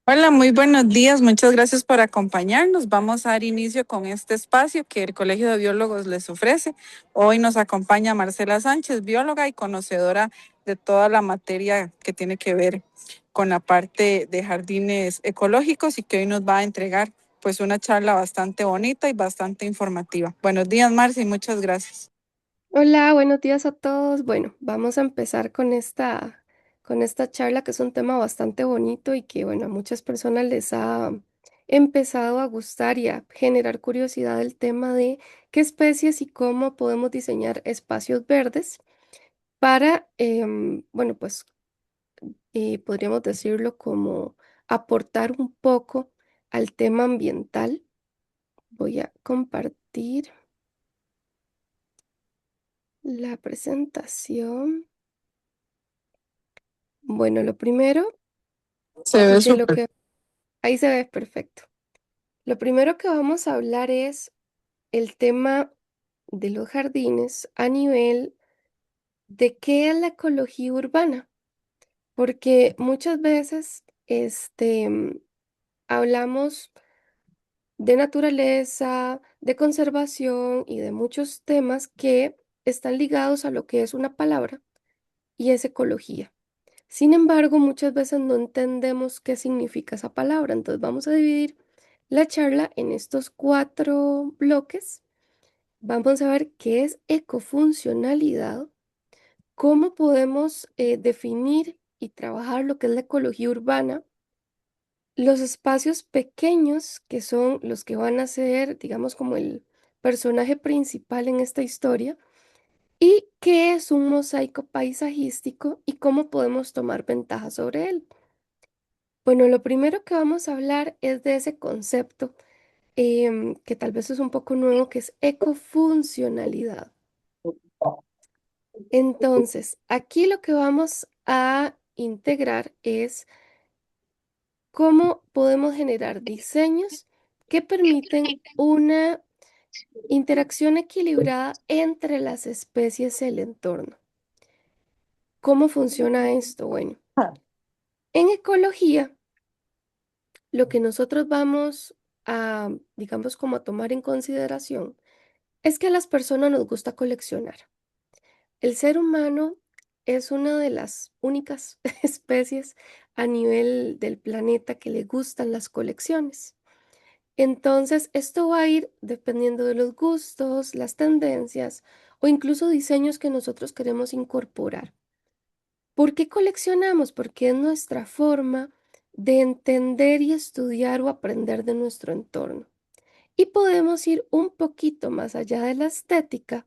Hola, muy buenos días. Muchas gracias por acompañarnos. Vamos a dar inicio con este espacio que el Colegio de Biólogos les ofrece. Hoy nos acompaña Marcela Sánchez, bióloga y conocedora de toda la materia que tiene que ver con la parte de jardines ecológicos y que hoy nos va a entregar pues una charla bastante bonita y bastante informativa. Buenos días, Marcia, y muchas gracias. Hola, buenos días a todos. Bueno, vamos a empezar con esta charla que es un tema bastante bonito y que, bueno, a muchas personas les ha empezado a gustar y a generar curiosidad el tema de qué especies y cómo podemos diseñar espacios verdes para, bueno, pues podríamos decirlo como aportar un poco al tema ambiental. Voy a compartir la presentación. Bueno, lo primero Se ve de lo súper. que ahí se ve perfecto. Lo primero que vamos a hablar es el tema de los jardines a nivel de qué es la ecología urbana, porque muchas veces hablamos de naturaleza, de conservación y de muchos temas que están ligados a lo que es una palabra y es ecología. Sin embargo, muchas veces no entendemos qué significa esa palabra, entonces vamos a dividir la charla en estos cuatro bloques. Vamos a ver qué es ecofuncionalidad, cómo podemos definir y trabajar lo que es la ecología urbana, los espacios pequeños que son los que van a ser, digamos, como el personaje principal en esta historia, y qué es un mosaico paisajístico y cómo podemos tomar ventaja sobre él. Bueno, lo primero que vamos a hablar es de ese concepto que tal vez es un poco nuevo, que es ecofuncionalidad. Entonces, aquí lo que vamos a integrar es cómo podemos generar diseños que permiten una interacción equilibrada entre las especies y el entorno. ¿Cómo funciona esto? Bueno, en ecología, lo que nosotros vamos a, digamos, como a tomar en consideración es que a las personas nos gusta coleccionar. El ser humano es una de las únicas especies a nivel del planeta que le gustan las colecciones. Entonces, esto va a ir dependiendo de los gustos, las tendencias o incluso diseños que nosotros queremos incorporar. ¿Por qué coleccionamos? Porque es nuestra forma de entender y estudiar o aprender de nuestro entorno. Y podemos ir un poquito más allá de la estética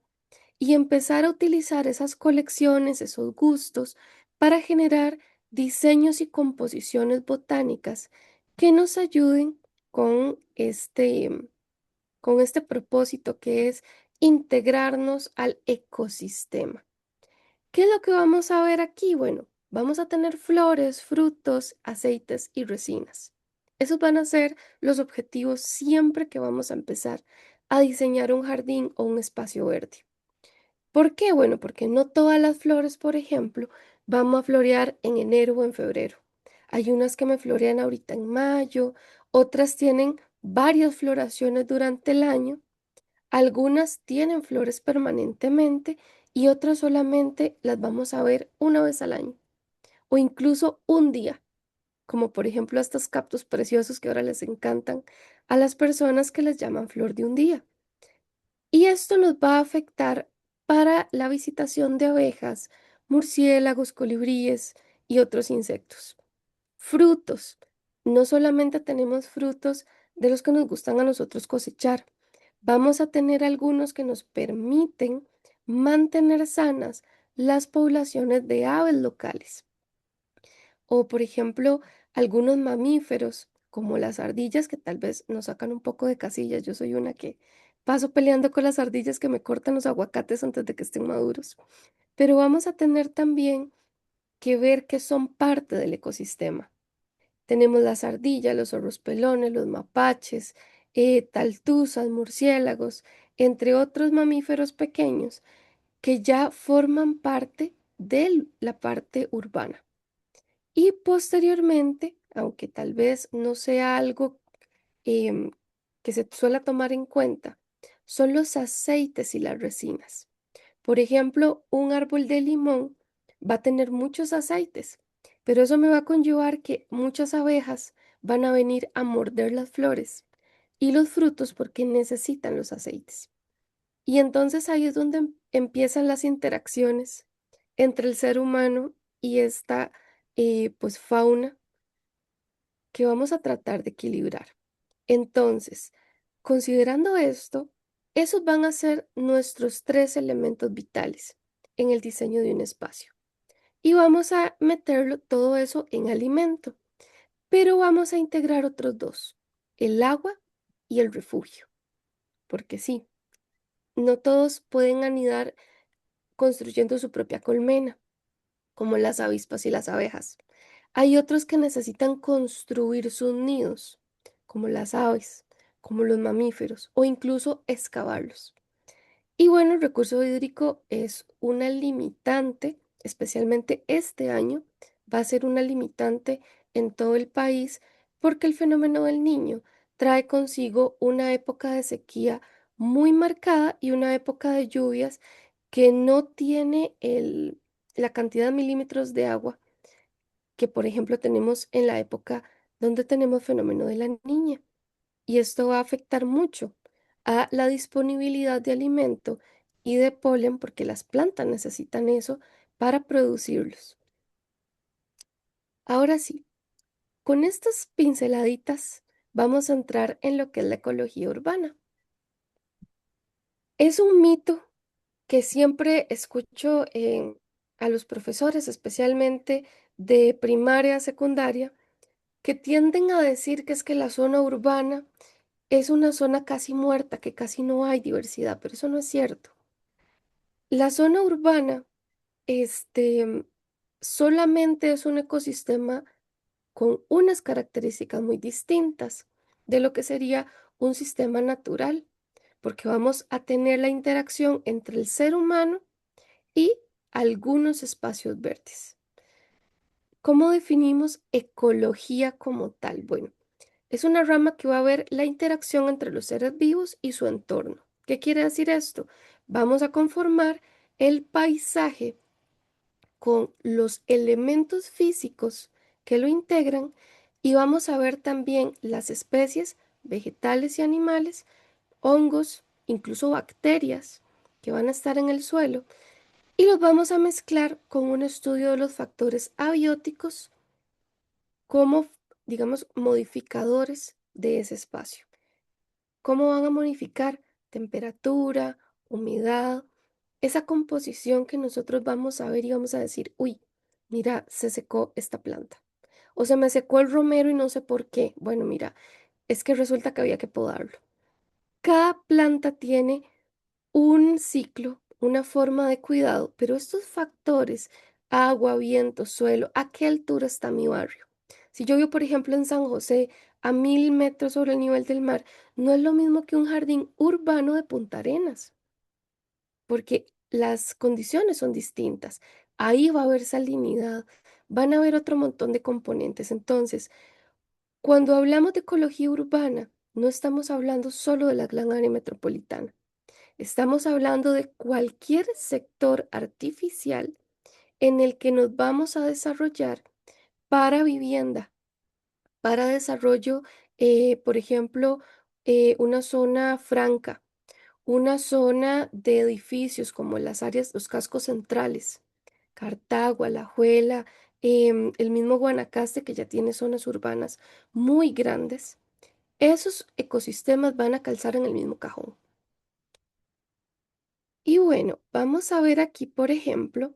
y empezar a utilizar esas colecciones, esos gustos, para generar diseños y composiciones botánicas que nos ayuden con este propósito que es integrarnos al ecosistema. ¿Qué es lo que vamos a ver aquí? Bueno, vamos a tener flores, frutos, aceites y resinas. Esos van a ser los objetivos siempre que vamos a empezar a diseñar un jardín o un espacio verde. ¿Por qué? Bueno, porque no todas las flores, por ejemplo, vamos a florear en enero o en febrero. Hay unas que me florean ahorita en mayo, otras tienen varias floraciones durante el año, algunas tienen flores permanentemente y otras solamente las vamos a ver una vez al año o incluso un día, como por ejemplo estos cactus preciosos que ahora les encantan a las personas que les llaman flor de un día. Y esto nos va a afectar para la visitación de abejas, murciélagos, colibríes y otros insectos. Frutos. No solamente tenemos frutos de los que nos gustan a nosotros cosechar, vamos a tener algunos que nos permiten mantener sanas las poblaciones de aves locales. O, por ejemplo, algunos mamíferos, como las ardillas, que tal vez nos sacan un poco de casillas. Yo soy una que paso peleando con las ardillas que me cortan los aguacates antes de que estén maduros. Pero vamos a tener también que ver que son parte del ecosistema. Tenemos las ardillas, los zorros pelones, los mapaches, taltuzas, murciélagos, entre otros mamíferos pequeños que ya forman parte de la parte urbana. Y posteriormente, aunque tal vez no sea algo em, que se suele tomar en cuenta, son los aceites y las resinas. Por ejemplo, un árbol de limón va a tener muchos aceites, pero eso me va a conllevar que muchas abejas van a venir a morder las flores y los frutos porque necesitan los aceites. Y entonces ahí es donde empiezan las interacciones entre el ser humano y esta pues fauna que vamos a tratar de equilibrar. Entonces, considerando esto, esos van a ser nuestros tres elementos vitales en el diseño de un espacio. Y vamos a meterlo todo eso en alimento, pero vamos a integrar otros dos, el agua y el refugio, porque sí, no todos pueden anidar construyendo su propia colmena, como las avispas y las abejas. Hay otros que necesitan construir sus nidos, como las aves, como los mamíferos, o incluso excavarlos. Y bueno, el recurso hídrico es una limitante, especialmente este año, va a ser una limitante en todo el país porque el fenómeno del niño trae consigo una época de sequía muy marcada y una época de lluvias que no tiene la cantidad de milímetros de agua que, por ejemplo, tenemos en la época donde tenemos fenómeno de la niña. Y esto va a afectar mucho a la disponibilidad de alimento y de polen porque las plantas necesitan eso para producirlos. Ahora sí, con estas pinceladitas vamos a entrar en lo que es la ecología urbana. Es un mito que siempre escucho a los profesores, especialmente de primaria, secundaria, que tienden a decir que es que la zona urbana es una zona casi muerta, que casi no hay diversidad, pero eso no es cierto. La zona urbana, solamente es un ecosistema con unas características muy distintas de lo que sería un sistema natural, porque vamos a tener la interacción entre el ser humano y algunos espacios verdes. ¿Cómo definimos ecología como tal? Bueno, es una rama que va a ver la interacción entre los seres vivos y su entorno. ¿Qué quiere decir esto? Vamos a conformar el paisaje con los elementos físicos que lo integran y vamos a ver también las especies vegetales y animales, hongos, incluso bacterias que van a estar en el suelo y los vamos a mezclar con un estudio de los factores abióticos como, digamos, modificadores de ese espacio. ¿Cómo van a modificar temperatura, humedad, esa composición que nosotros vamos a ver y vamos a decir, uy, mira, se secó esta planta? O se me secó el romero y no sé por qué. Bueno, mira, es que resulta que había que podarlo. Cada planta tiene un ciclo, una forma de cuidado, pero estos factores, agua, viento, suelo, ¿a qué altura está mi barrio? Si yo vivo, por ejemplo, en San José, a 1000 metros sobre el nivel del mar, no es lo mismo que un jardín urbano de Punta Arenas, porque las condiciones son distintas. Ahí va a haber salinidad, van a haber otro montón de componentes. Entonces, cuando hablamos de ecología urbana, no estamos hablando solo de la gran área metropolitana. Estamos hablando de cualquier sector artificial en el que nos vamos a desarrollar para vivienda, para desarrollo, por ejemplo, una zona franca, una zona de edificios como las áreas, los cascos centrales, Cartago, Alajuela, el mismo Guanacaste que ya tiene zonas urbanas muy grandes. Esos ecosistemas van a calzar en el mismo cajón. Y bueno, vamos a ver aquí, por ejemplo,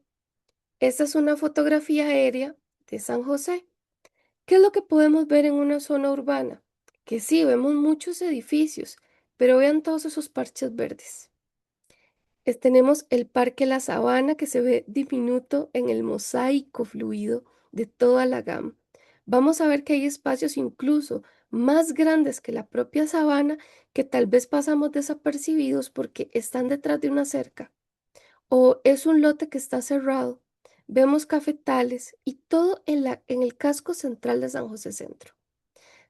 esta es una fotografía aérea de San José. ¿Qué es lo que podemos ver en una zona urbana? Que sí, vemos muchos edificios, pero vean todos esos parches verdes. Tenemos el Parque La Sabana que se ve diminuto en el mosaico fluido de toda la gama. Vamos a ver que hay espacios incluso más grandes que la propia sabana que tal vez pasamos desapercibidos porque están detrás de una cerca o es un lote que está cerrado. vemos cafetales y todo en el casco central de San José Centro.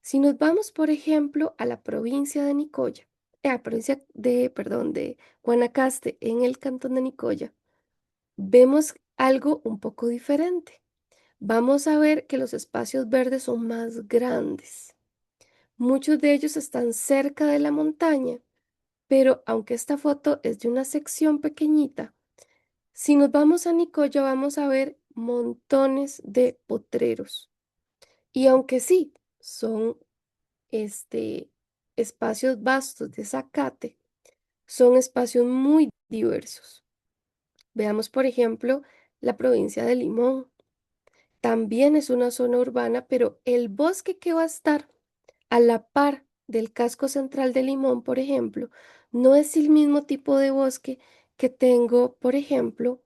Si nos vamos, por ejemplo, a la provincia de Nicoya, provincia de, perdón, de Guanacaste, en el cantón de Nicoya, vemos algo un poco diferente. Vamos a ver que los espacios verdes son más grandes. Muchos de ellos están cerca de la montaña, pero aunque esta foto es de una sección pequeñita, si nos vamos a Nicoya vamos a ver montones de potreros. Y aunque sí, son este, espacios vastos de zacate, son espacios muy diversos. Veamos, por ejemplo, la provincia de Limón. También es una zona urbana, pero el bosque que va a estar a la par del casco central de Limón, por ejemplo, no es el mismo tipo de bosque que tengo, por ejemplo,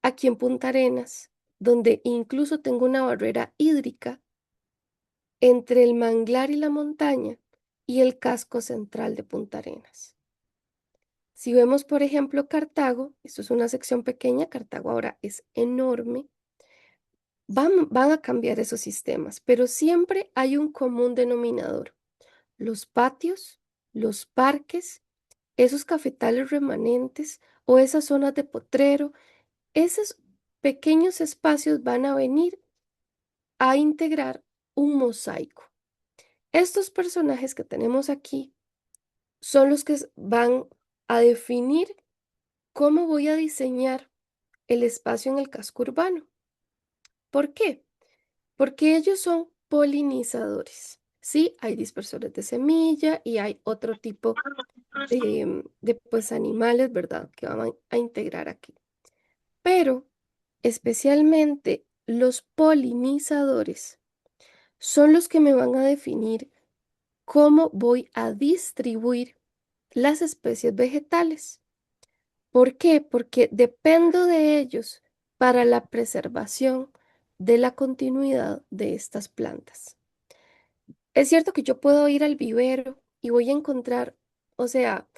aquí en Punta Arenas, donde incluso tengo una barrera hídrica entre el manglar y la montaña y el casco central de Punta Arenas. Si vemos, por ejemplo, Cartago, esto es una sección pequeña, Cartago ahora es enorme, van a cambiar esos sistemas, pero siempre hay un común denominador. Los patios, los parques, esos cafetales remanentes o esas zonas de potrero, esos pequeños espacios van a venir a integrar un mosaico. Estos personajes que tenemos aquí son los que van a definir cómo voy a diseñar el espacio en el casco urbano. ¿Por qué? Porque ellos son polinizadores. Sí, hay dispersores de semilla y hay otro tipo de pues, animales, ¿verdad? Que van a integrar aquí. Pero especialmente los polinizadores son los que me van a definir cómo voy a distribuir las especies vegetales. ¿Por qué? Porque dependo de ellos para la preservación de la continuidad de estas plantas. Es cierto que yo puedo ir al vivero y voy a encontrar, o sea,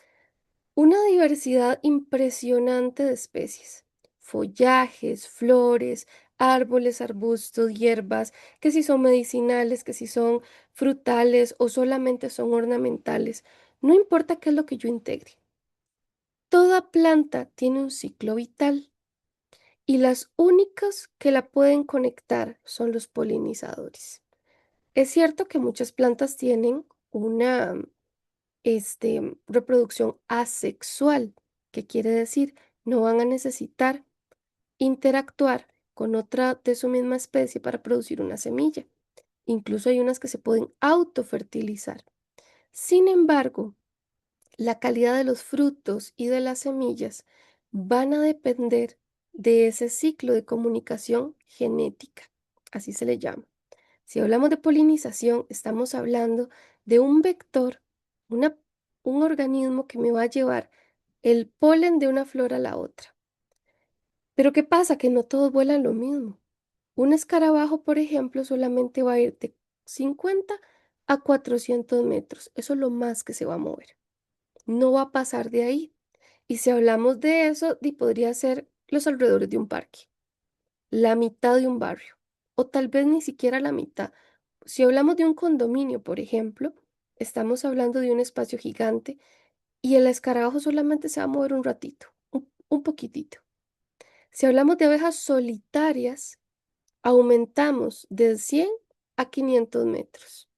una diversidad impresionante de especies, follajes, flores, árboles, arbustos, hierbas, que si son medicinales, que si son frutales o solamente son ornamentales, no importa qué es lo que yo integre. Toda planta tiene un ciclo vital y las únicas que la pueden conectar son los polinizadores. Es cierto que muchas plantas tienen una reproducción asexual, que quiere decir no van a necesitar interactuar con otra de su misma especie para producir una semilla. Incluso hay unas que se pueden autofertilizar. Sin embargo, la calidad de los frutos y de las semillas van a depender de ese ciclo de comunicación genética, así se le llama. Si hablamos de polinización, estamos hablando de un vector, una- un organismo que me va a llevar el polen de una flor a la otra. Pero ¿qué pasa? Que no todos vuelan lo mismo. Un escarabajo, por ejemplo, solamente va a ir de 50 a 400 metros. Eso es lo más que se va a mover. No va a pasar de ahí. Y si hablamos de eso, podría ser los alrededores de un parque, la mitad de un barrio, o tal vez ni siquiera la mitad. Si hablamos de un condominio, por ejemplo, estamos hablando de un espacio gigante y el escarabajo solamente se va a mover un ratito, un poquitito. Si hablamos de abejas solitarias, aumentamos de 100 a 500 metros.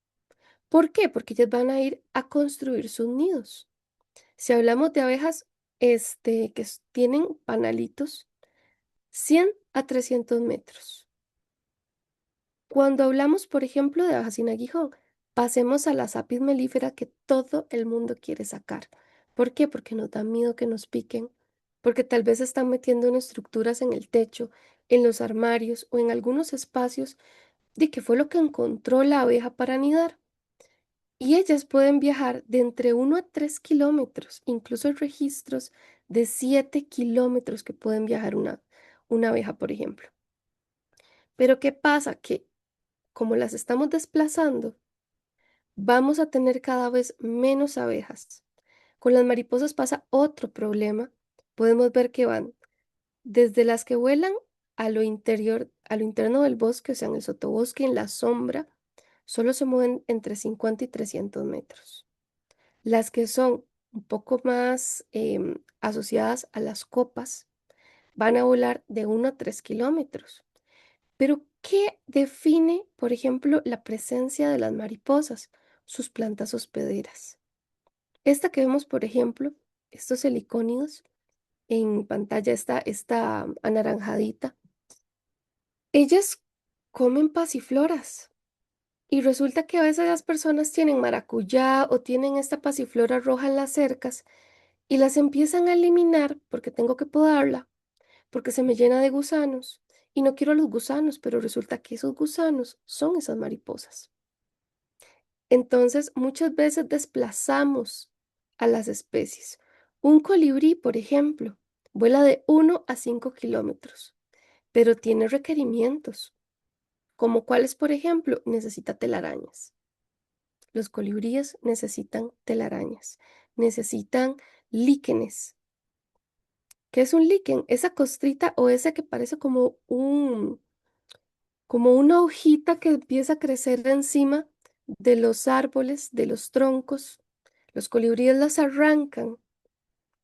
¿Por qué? Porque ellas van a ir a construir sus nidos. Si hablamos de abejas tienen panalitos, 100 a 300 metros. Cuando hablamos, por ejemplo, de abejas sin aguijón, pasemos a las apis melífera que todo el mundo quiere sacar. ¿Por qué? Porque nos da miedo que nos piquen, porque tal vez están metiendo en estructuras en el techo, en los armarios o en algunos espacios de que fue lo que encontró la abeja para anidar. Y ellas pueden viajar de entre 1 a 3 kilómetros, incluso hay registros de 7 kilómetros que pueden viajar una abeja, por ejemplo. Pero ¿qué pasa? Que como las estamos desplazando, vamos a tener cada vez menos abejas. Con las mariposas pasa otro problema. Podemos ver que van desde las que vuelan a lo interno del bosque, o sea, en el sotobosque, en la sombra, solo se mueven entre 50 y 300 metros. Las que son un poco más asociadas a las copas van a volar de 1 a 3 kilómetros. Pero, ¿qué define, por ejemplo, la presencia de las mariposas? Sus plantas hospederas. Esta que vemos, por ejemplo, estos helicónidos, en pantalla está esta anaranjadita. Ellas comen pasifloras. Y resulta que a veces las personas tienen maracuyá o tienen esta pasiflora roja en las cercas y las empiezan a eliminar porque tengo que podarla, porque se me llena de gusanos y no quiero los gusanos, pero resulta que esos gusanos son esas mariposas. Entonces, muchas veces desplazamos a las especies. Un colibrí, por ejemplo, vuela de 1 a 5 kilómetros, pero tiene requerimientos, como cuáles, por ejemplo, necesita telarañas. Los colibríes necesitan telarañas, necesitan líquenes. ¿Qué es un líquen? Esa costrita o esa que parece como una hojita que empieza a crecer encima de los árboles, de los troncos. Los colibríes las arrancan,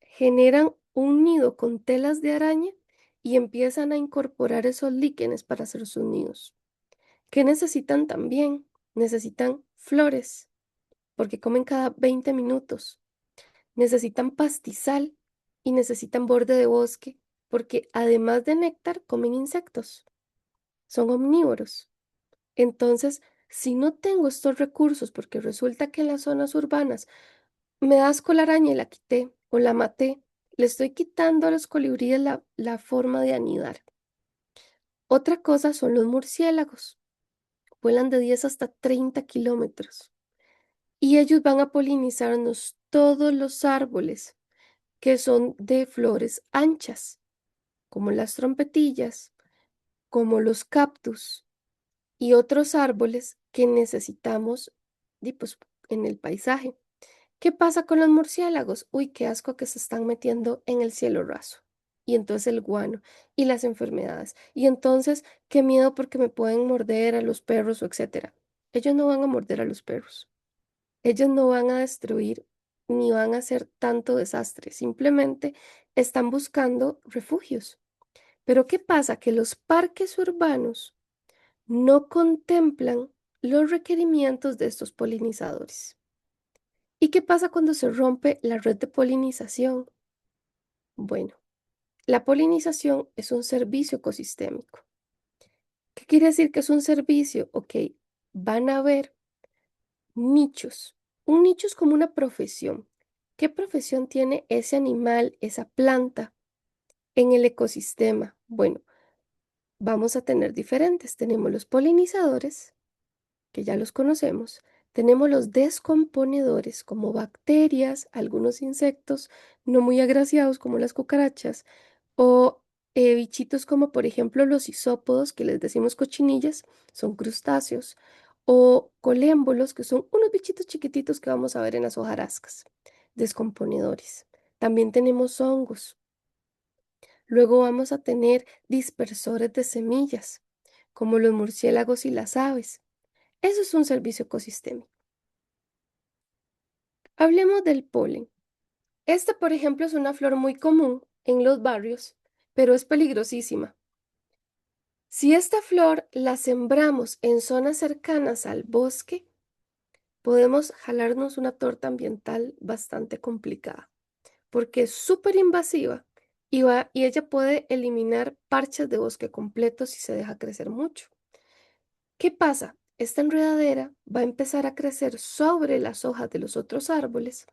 generan un nido con telas de araña y empiezan a incorporar esos líquenes para hacer sus nidos. ¿Qué necesitan también? Necesitan flores, porque comen cada 20 minutos. Necesitan pastizal y necesitan borde de bosque, porque además de néctar, comen insectos. Son omnívoros. Entonces, si no tengo estos recursos, porque resulta que en las zonas urbanas me da asco la araña y la quité o la maté, le estoy quitando a los colibríes la forma de anidar. Otra cosa son los murciélagos. Vuelan de 10 hasta 30 kilómetros y ellos van a polinizarnos todos los árboles que son de flores anchas, como las trompetillas, como los cactus y otros árboles que necesitamos pues, en el paisaje. ¿Qué pasa con los murciélagos? Uy, qué asco que se están metiendo en el cielo raso. Y entonces el guano y las enfermedades. Y entonces, qué miedo porque me pueden morder a los perros o etcétera. Ellos no van a morder a los perros. Ellos no van a destruir ni van a hacer tanto desastre. Simplemente están buscando refugios. Pero ¿qué pasa? Que los parques urbanos no contemplan los requerimientos de estos polinizadores. ¿Y qué pasa cuando se rompe la red de polinización? Bueno, la polinización es un servicio ecosistémico. ¿Qué quiere decir que es un servicio? Ok, van a haber nichos. Un nicho es como una profesión. ¿Qué profesión tiene ese animal, esa planta en el ecosistema? Bueno, vamos a tener diferentes. Tenemos los polinizadores, que ya los conocemos. Tenemos los descomponedores como bacterias, algunos insectos no muy agraciados como las cucarachas o bichitos como por ejemplo los isópodos que les decimos cochinillas, son crustáceos o colémbolos que son unos bichitos chiquititos que vamos a ver en las hojarascas, descomponedores. También tenemos hongos. Luego vamos a tener dispersores de semillas como los murciélagos y las aves. Eso es un servicio ecosistémico. Hablemos del polen. Esta, por ejemplo, es una flor muy común en los barrios, pero es peligrosísima. Si esta flor la sembramos en zonas cercanas al bosque, podemos jalarnos una torta ambiental bastante complicada, porque es súper invasiva y ella puede eliminar parches de bosque completo si se deja crecer mucho. ¿Qué pasa? Esta enredadera va a empezar a crecer sobre las hojas de los otros árboles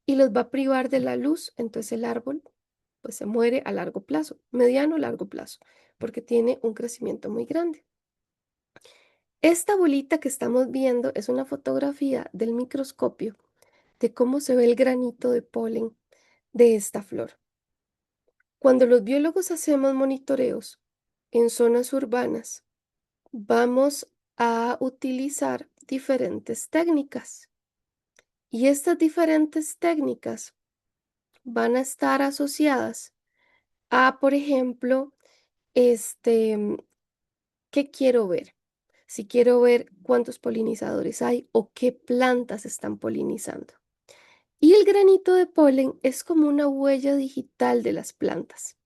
y los va a privar de la luz, entonces el árbol pues se muere a largo plazo, mediano o largo plazo, porque tiene un crecimiento muy grande. Esta bolita que estamos viendo es una fotografía del microscopio de cómo se ve el granito de polen de esta flor. Cuando los biólogos hacemos monitoreos en zonas urbanas, vamos a utilizar diferentes técnicas y estas diferentes técnicas van a estar asociadas a, por ejemplo, este, ¿qué quiero ver? Si quiero ver cuántos polinizadores hay o qué plantas están polinizando. Y el granito de polen es como una huella digital de las plantas.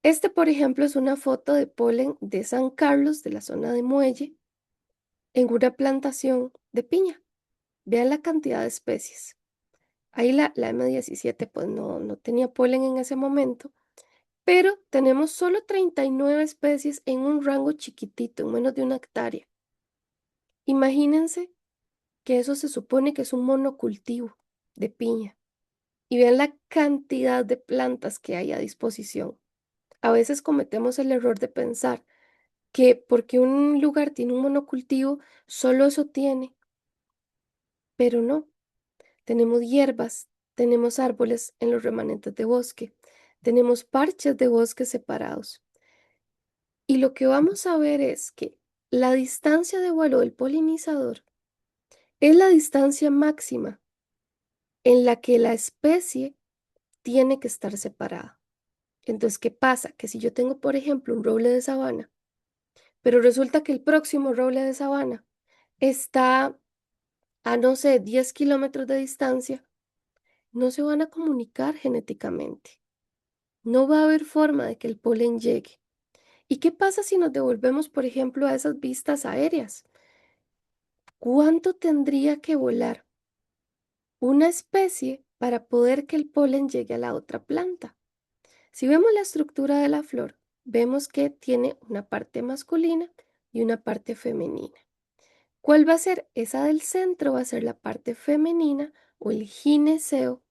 Este, por ejemplo, es una foto de polen de San Carlos, de la zona de Muelle, en una plantación de piña. Vean la cantidad de especies. Ahí la M17 pues no tenía polen en ese momento, pero tenemos solo 39 especies en un rango chiquitito, en menos de una hectárea. Imagínense que eso se supone que es un monocultivo de piña. Y vean la cantidad de plantas que hay a disposición. A veces cometemos el error de pensar que porque un lugar tiene un monocultivo, solo eso tiene, pero no. Tenemos hierbas, tenemos árboles en los remanentes de bosque, tenemos parches de bosque separados. Y lo que vamos a ver es que la distancia de vuelo del polinizador es la distancia máxima en la que la especie tiene que estar separada. Entonces, ¿qué pasa? Que si yo tengo, por ejemplo, un roble de sabana, pero resulta que el próximo roble de sabana está a, no sé, 10 kilómetros de distancia, no se van a comunicar genéticamente. No va a haber forma de que el polen llegue. ¿Y qué pasa si nos devolvemos, por ejemplo, a esas vistas aéreas? ¿Cuánto tendría que volar una especie para poder que el polen llegue a la otra planta? Si vemos la estructura de la flor, vemos que tiene una parte masculina y una parte femenina. ¿Cuál va a ser? Esa del centro va a ser la parte femenina o el gineceo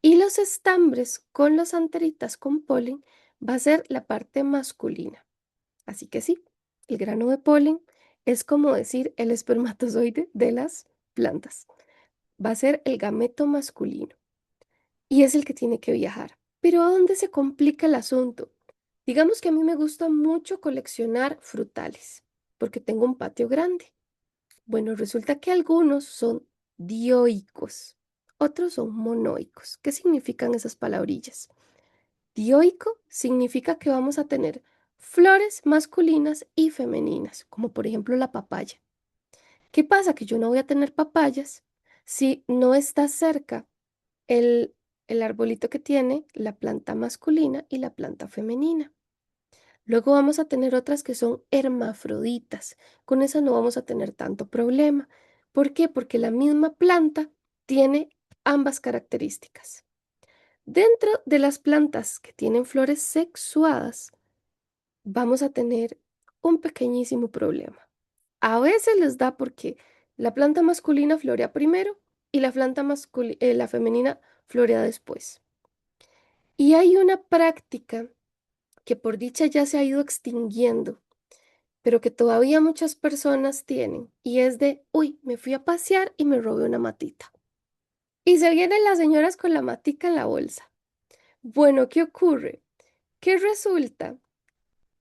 y los estambres con las anteritas con polen va a ser la parte masculina. Así que sí, el grano de polen es como decir el espermatozoide de las plantas. Va a ser el gameto masculino y es el que tiene que viajar. Pero ¿a dónde se complica el asunto? Digamos que a mí me gusta mucho coleccionar frutales porque tengo un patio grande. Bueno, resulta que algunos son dioicos, otros son monoicos. ¿Qué significan esas palabrillas? Dioico significa que vamos a tener flores masculinas y femeninas, como por ejemplo la papaya. ¿Qué pasa? Que yo no voy a tener papayas si no está cerca el, el arbolito que tiene la planta masculina y la planta femenina. Luego vamos a tener otras que son hermafroditas. Con esas no vamos a tener tanto problema. ¿Por qué? Porque la misma planta tiene ambas características. Dentro de las plantas que tienen flores sexuadas, vamos a tener un pequeñísimo problema. A veces les da porque la planta masculina florea primero y la femenina florea después. Y hay una práctica que por dicha ya se ha ido extinguiendo, pero que todavía muchas personas tienen, y es de, uy, me fui a pasear y me robé una matita. Y se vienen las señoras con la matica en la bolsa. Bueno, ¿qué ocurre? Que resulta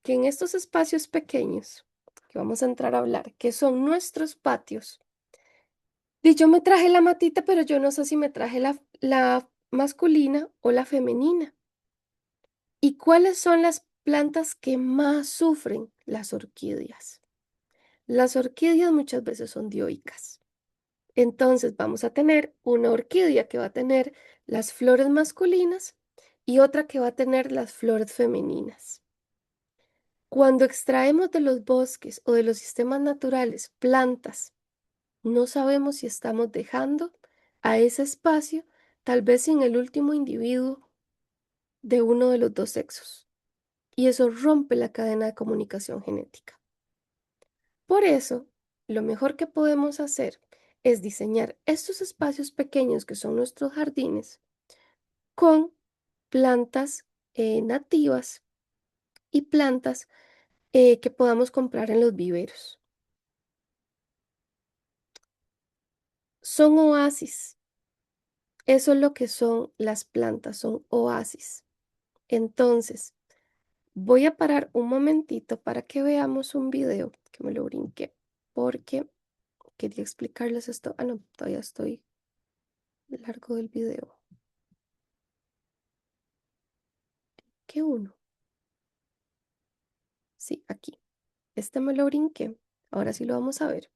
que en estos espacios pequeños, que vamos a entrar a hablar, que son nuestros patios, y yo me traje la matita, pero yo no sé si me traje la masculina o la femenina. ¿Y cuáles son las plantas que más sufren? Las orquídeas. Las orquídeas muchas veces son dioicas. Entonces vamos a tener una orquídea que va a tener las flores masculinas y otra que va a tener las flores femeninas. Cuando extraemos de los bosques o de los sistemas naturales plantas, no sabemos si estamos dejando a ese espacio tal vez sin el último individuo de uno de los dos sexos. Y eso rompe la cadena de comunicación genética. Por eso, lo mejor que podemos hacer es diseñar estos espacios pequeños que son nuestros jardines con plantas nativas y plantas que podamos comprar en los viveros. Son oasis. Eso es lo que son las plantas, son oasis. Entonces, voy a parar un momentito para que veamos un video que me lo brinqué porque quería explicarles esto. Ah, no, todavía estoy largo del video. ¿Qué uno? Sí, aquí. Este me lo brinqué. Ahora sí lo vamos a ver.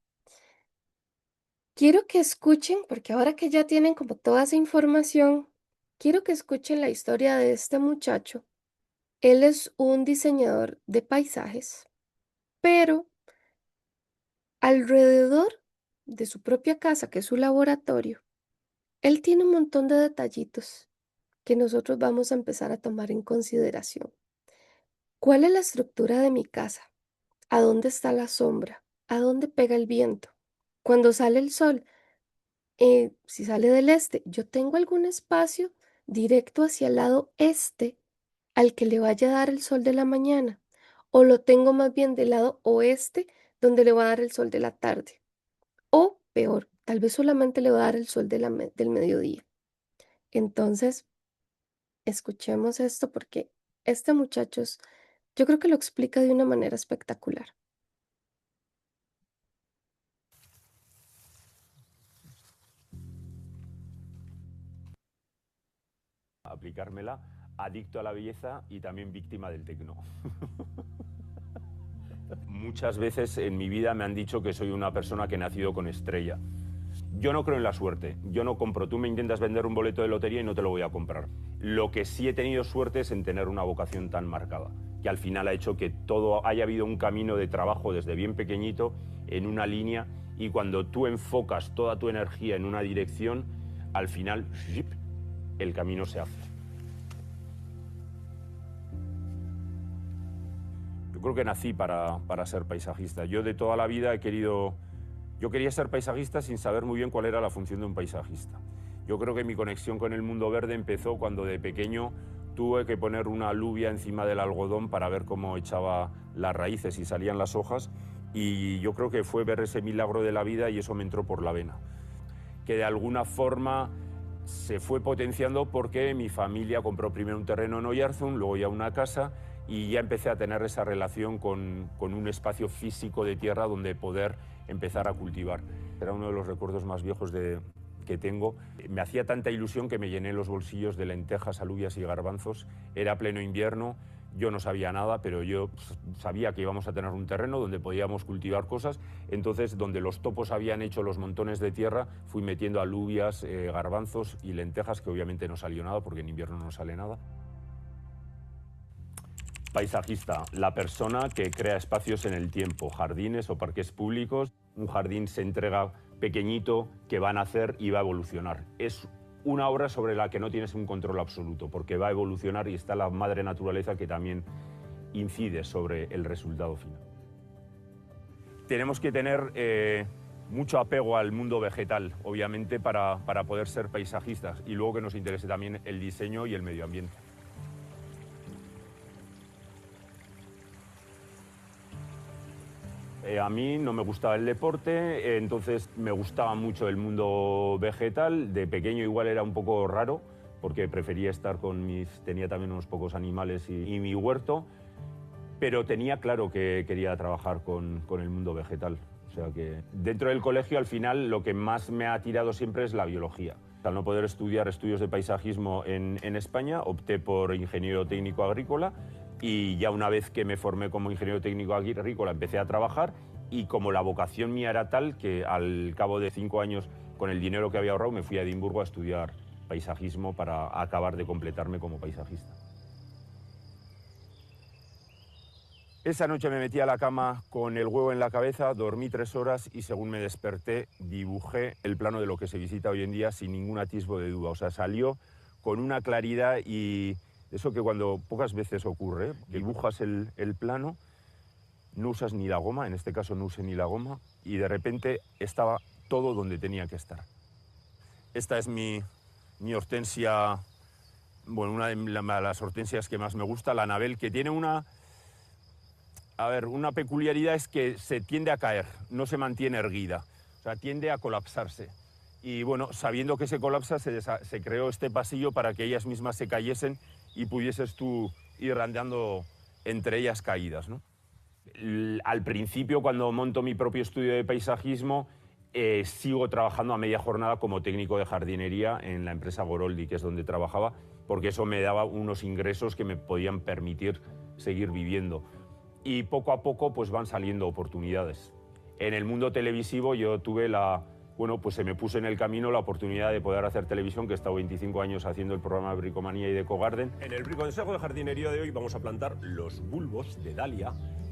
Quiero que escuchen, porque ahora que ya tienen como toda esa información, quiero que escuchen la historia de este muchacho. Él es un diseñador de paisajes, pero alrededor de su propia casa, que es su laboratorio, él tiene un montón de detallitos que nosotros vamos a empezar a tomar en consideración. ¿Cuál es la estructura de mi casa? ¿A dónde está la sombra? ¿A dónde pega el viento? Cuando sale el sol, si sale del este, yo tengo algún espacio directo hacia el lado este al que le vaya a dar el sol de la mañana, o lo tengo más bien del lado oeste donde le va a dar el sol de la tarde, o peor, tal vez solamente le va a dar el sol del mediodía. Entonces, escuchemos esto porque este muchacho yo creo que lo explica de una manera espectacular. Aplicármela, adicto a la belleza y también víctima del tecno. Muchas veces en mi vida me han dicho que soy una persona que he nacido con estrella. Yo no creo en la suerte, yo no compro. Tú me intentas vender un boleto de lotería y no te lo voy a comprar. Lo que sí he tenido suerte es en tener una vocación tan marcada, que al final ha hecho que todo haya habido un camino de trabajo desde bien pequeñito, en una línea, y cuando tú enfocas toda tu energía en una dirección, al final, ¡zip!, el camino se hace. Yo creo que nací para ser paisajista. Yo de toda la vida he querido... Yo quería ser paisajista sin saber muy bien cuál era la función de un paisajista. Yo creo que mi conexión con el mundo verde empezó cuando de pequeño tuve que poner una alubia encima del algodón para ver cómo echaba las raíces y salían las hojas, y yo creo que fue ver ese milagro de la vida y eso me entró por la vena. Que de alguna forma se fue potenciando porque mi familia compró primero un terreno en Oyarzún, luego ya una casa, y ya empecé a tener esa relación con un espacio físico de tierra donde poder empezar a cultivar. Era uno de los recuerdos más viejos que tengo. Me hacía tanta ilusión que me llené los bolsillos de lentejas, alubias y garbanzos. Era pleno invierno, yo no sabía nada, pero yo sabía que íbamos a tener un terreno donde podíamos cultivar cosas. Entonces, donde los topos habían hecho los montones de tierra, fui metiendo alubias, garbanzos y lentejas, que obviamente no salió nada porque en invierno no sale nada. Paisajista, la persona que crea espacios en el tiempo, jardines o parques públicos. Un jardín se entrega pequeñito, que va a nacer y va a evolucionar. Es una obra sobre la que no tienes un control absoluto, porque va a evolucionar y está la madre naturaleza que también incide sobre el resultado final. Tenemos que tener mucho apego al mundo vegetal, obviamente, para poder ser paisajistas, y luego que nos interese también el diseño y el medio ambiente. A mí no me gustaba el deporte, entonces me gustaba mucho el mundo vegetal. De pequeño igual era un poco raro, porque prefería estar tenía también unos pocos animales y mi huerto, pero tenía claro que quería trabajar con el mundo vegetal. O sea que dentro del colegio, al final, lo que más me ha tirado siempre es la biología. Al no poder estudiar estudios de paisajismo en España, opté por ingeniero técnico agrícola, y ya una vez que me formé como ingeniero técnico agrícola empecé a trabajar, y como la vocación mía era tal que al cabo de 5 años, con el dinero que había ahorrado, me fui a Edimburgo a estudiar paisajismo para acabar de completarme como paisajista. Esa noche me metí a la cama con el huevo en la cabeza, dormí 3 horas y según me desperté dibujé el plano de lo que se visita hoy en día sin ningún atisbo de duda. O sea, salió con una claridad, y eso que cuando pocas veces ocurre, dibujas el plano, no usas ni la goma, en este caso no usé ni la goma, y de repente estaba todo donde tenía que estar. Esta es mi hortensia, bueno, una de las hortensias que más me gusta, la Anabel, que tiene una peculiaridad, es que se tiende a caer, no se mantiene erguida, o sea, tiende a colapsarse. Y bueno, sabiendo que se colapsa, se creó este pasillo para que ellas mismas se cayesen y pudieses tú ir randeando entre ellas caídas, ¿no? Al principio, cuando monto mi propio estudio de paisajismo, sigo trabajando a media jornada como técnico de jardinería en la empresa Goroldi, que es donde trabajaba, porque eso me daba unos ingresos que me podían permitir seguir viviendo. y poco a poco pues van saliendo oportunidades. En el mundo televisivo yo tuve pues se me puso en el camino la oportunidad de poder hacer televisión, que he estado 25 años haciendo el programa de Bricomanía y de Ecogarden. En el Briconsejo de Jardinería de hoy vamos a plantar los bulbos de Dalia.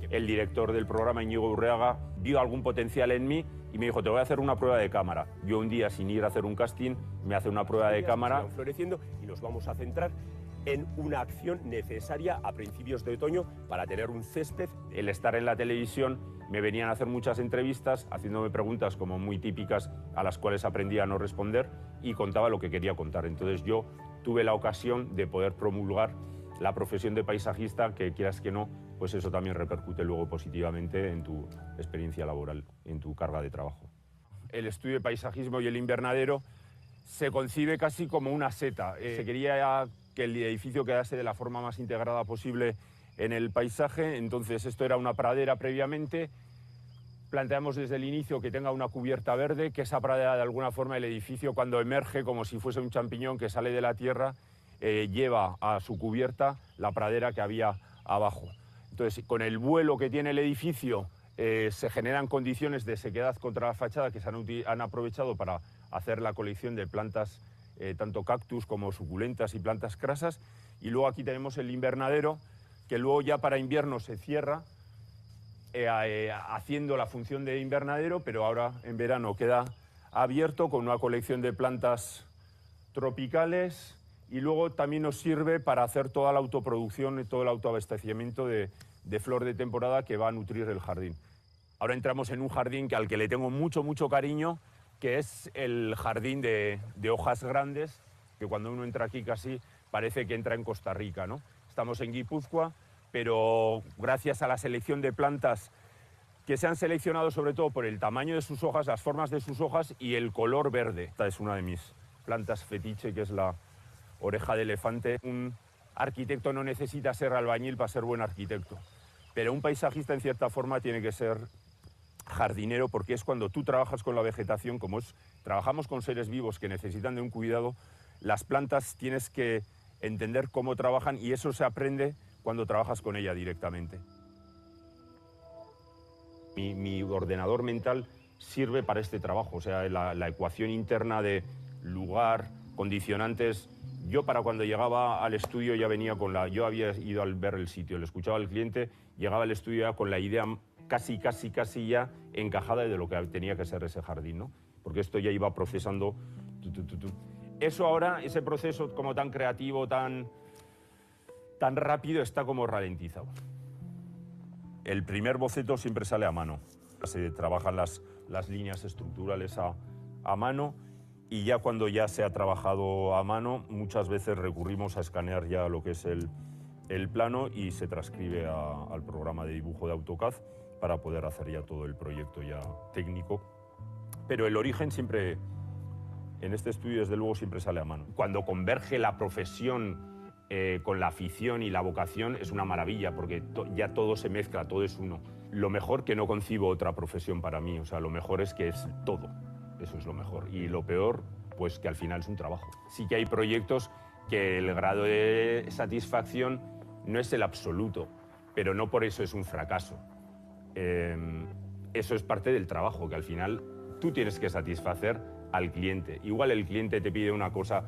El director del programa, Íñigo Urreaga, vio algún potencial en mí y me dijo, te voy a hacer una prueba de cámara. Yo un día, sin ir a hacer un casting, me hace una prueba de cámara. Están floreciendo y nos vamos a centrar en una acción necesaria a principios de otoño para tener un césped. El estar en la televisión, me venían a hacer muchas entrevistas, haciéndome preguntas como muy típicas a las cuales aprendí a no responder y contaba lo que quería contar. Entonces yo tuve la ocasión de poder promulgar la profesión de paisajista, que quieras que no, pues eso también repercute luego positivamente en tu experiencia laboral, en tu carga de trabajo. El estudio de paisajismo y el invernadero se concibe casi como una seta. Se quería que el edificio quedase de la forma más integrada posible en el paisaje, entonces esto era una pradera previamente. Planteamos desde el inicio que tenga una cubierta verde, que esa pradera de alguna forma el edificio cuando emerge como si fuese un champiñón que sale de la tierra, lleva a su cubierta la pradera que había abajo. Entonces, con el vuelo que tiene el edificio, se generan condiciones de sequedad contra la fachada que se han aprovechado para hacer la colección de plantas, tanto cactus como suculentas y plantas crasas. Y luego aquí tenemos el invernadero, que luego ya para invierno se cierra, haciendo la función de invernadero, pero ahora en verano queda abierto con una colección de plantas tropicales. Y luego también nos sirve para hacer toda la autoproducción y todo el autoabastecimiento de flor de temporada que va a nutrir el jardín. Ahora entramos en un jardín al que le tengo mucho, mucho cariño, que es el jardín de hojas grandes, que cuando uno entra aquí casi parece que entra en Costa Rica, ¿no? Estamos en Guipúzcoa, pero gracias a la selección de plantas que se han seleccionado sobre todo por el tamaño de sus hojas, las formas de sus hojas y el color verde. Esta es una de mis plantas fetiche, que es la oreja de elefante. Un arquitecto no necesita ser albañil para ser buen arquitecto, pero un paisajista en cierta forma tiene que ser jardinero, porque es cuando tú trabajas con la vegetación, trabajamos con seres vivos que necesitan de un cuidado, las plantas tienes que entender cómo trabajan y eso se aprende cuando trabajas con ella directamente. Mi ordenador mental sirve para este trabajo, o sea, la ecuación interna de lugar, condicionantes. Yo para cuando llegaba al estudio ya venía yo había ido al ver el sitio, le escuchaba al cliente, llegaba al estudio ya con la idea casi ya encajada de lo que tenía que ser ese jardín, ¿no? Porque esto ya iba procesando. Eso ahora, ese proceso como tan creativo, tan rápido, está como ralentizado. El primer boceto siempre sale a mano. Se trabajan las líneas estructurales a mano. Y ya cuando ya se ha trabajado a mano, muchas veces recurrimos a escanear ya lo que es el plano y se transcribe al programa de dibujo de AutoCAD para poder hacer ya todo el proyecto ya técnico. Pero el origen siempre, en este estudio desde luego, siempre sale a mano. Cuando converge la profesión con la afición y la vocación es una maravilla, porque ya todo se mezcla, todo es uno. Lo mejor, que no concibo otra profesión para mí, o sea, lo mejor es que es todo. Eso es lo mejor. Y lo peor, pues que al final es un trabajo. Sí que hay proyectos que el grado de satisfacción no es el absoluto, pero no por eso es un fracaso. Eso es parte del trabajo, que al final tú tienes que satisfacer al cliente. Igual el cliente te pide una cosa.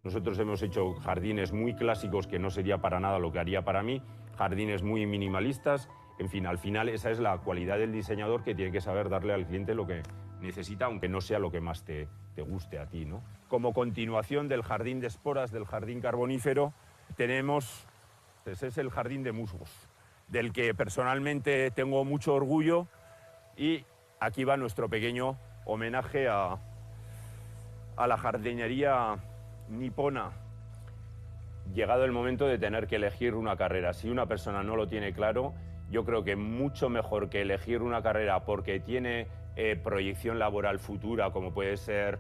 Nosotros hemos hecho jardines muy clásicos que no sería para nada lo que haría para mí, jardines muy minimalistas. En fin, al final esa es la cualidad del diseñador, que tiene que saber darle al cliente lo que necesita, aunque no sea lo que más te guste a ti, ¿no? Como continuación del jardín de esporas, del jardín carbonífero, tenemos, ese es el jardín de musgos, del que personalmente tengo mucho orgullo, y aquí va nuestro pequeño homenaje a la jardinería nipona. Llegado el momento de tener que elegir una carrera, si una persona no lo tiene claro, yo creo que mucho mejor que elegir una carrera porque tiene proyección laboral futura, como puede ser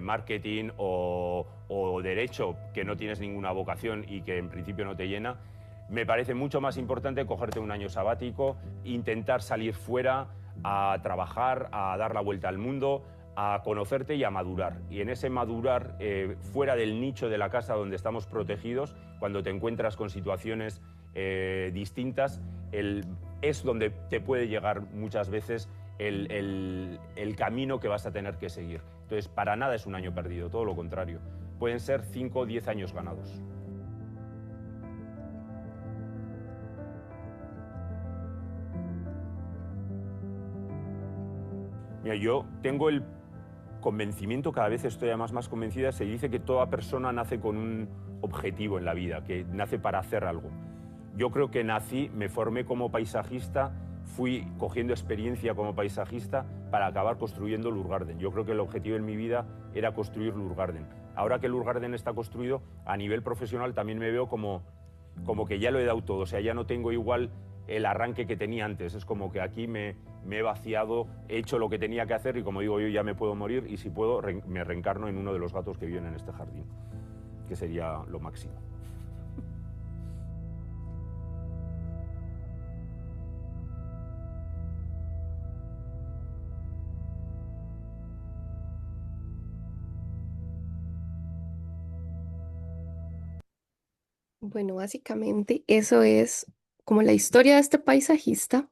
marketing o derecho, que no tienes ninguna vocación y que en principio no te llena, me parece mucho más importante cogerte un año sabático, intentar salir fuera a trabajar, a dar la vuelta al mundo, a conocerte y a madurar. Y en ese madurar, fuera del nicho de la casa donde estamos protegidos, cuando te encuentras con situaciones distintas, es donde te puede llegar muchas veces el camino que vas a tener que seguir. Entonces, para nada es un año perdido, todo lo contrario. Pueden ser 5 o 10 años ganados. Mira, yo tengo el convencimiento, cada vez estoy además más convencida, se dice que toda persona nace con un objetivo en la vida, que nace para hacer algo. Yo creo que nací, me formé como paisajista, fui cogiendo experiencia como paisajista para acabar construyendo Lurgarden. Yo creo que el objetivo en mi vida era construir Lurgarden. Ahora que Lurgarden está construido, a nivel profesional también me veo como que ya lo he dado todo, o sea, ya no tengo igual el arranque que tenía antes. Es como que aquí me he vaciado, he hecho lo que tenía que hacer y, como digo yo, ya me puedo morir y si puedo me reencarno en uno de los gatos que viven en este jardín, que sería lo máximo. Bueno, básicamente eso es como la historia de este paisajista.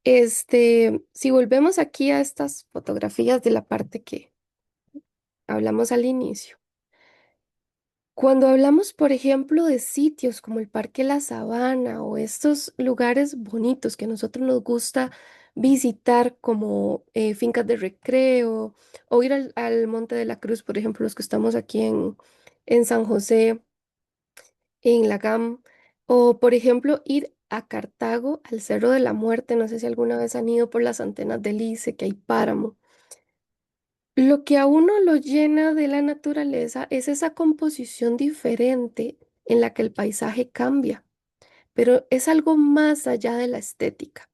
Si volvemos aquí a estas fotografías de la parte que hablamos al inicio, cuando hablamos, por ejemplo, de sitios como el Parque La Sabana o estos lugares bonitos que a nosotros nos gusta visitar como fincas de recreo o ir al Monte de la Cruz, por ejemplo, los que estamos aquí en San José, en la GAM, o por ejemplo ir a Cartago, al Cerro de la Muerte, no sé si alguna vez han ido por las antenas del Lice, que hay páramo. Lo que a uno lo llena de la naturaleza es esa composición diferente en la que el paisaje cambia, pero es algo más allá de la estética.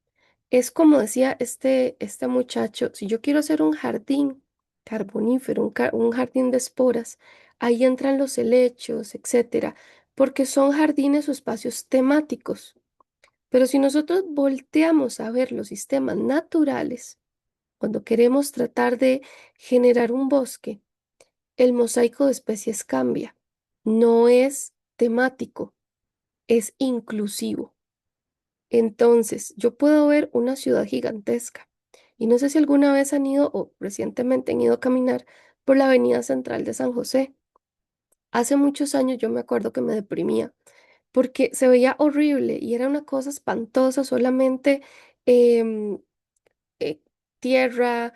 Es como decía este muchacho, si yo quiero hacer un jardín carbonífero, un jardín de esporas, ahí entran los helechos, etcétera, porque son jardines o espacios temáticos. Pero si nosotros volteamos a ver los sistemas naturales, cuando queremos tratar de generar un bosque, el mosaico de especies cambia. No es temático, es inclusivo. Entonces, yo puedo ver una ciudad gigantesca y no sé si alguna vez han ido o recientemente han ido a caminar por la avenida central de San José. Hace muchos años yo me acuerdo que me deprimía porque se veía horrible y era una cosa espantosa, solamente em, eh, tierra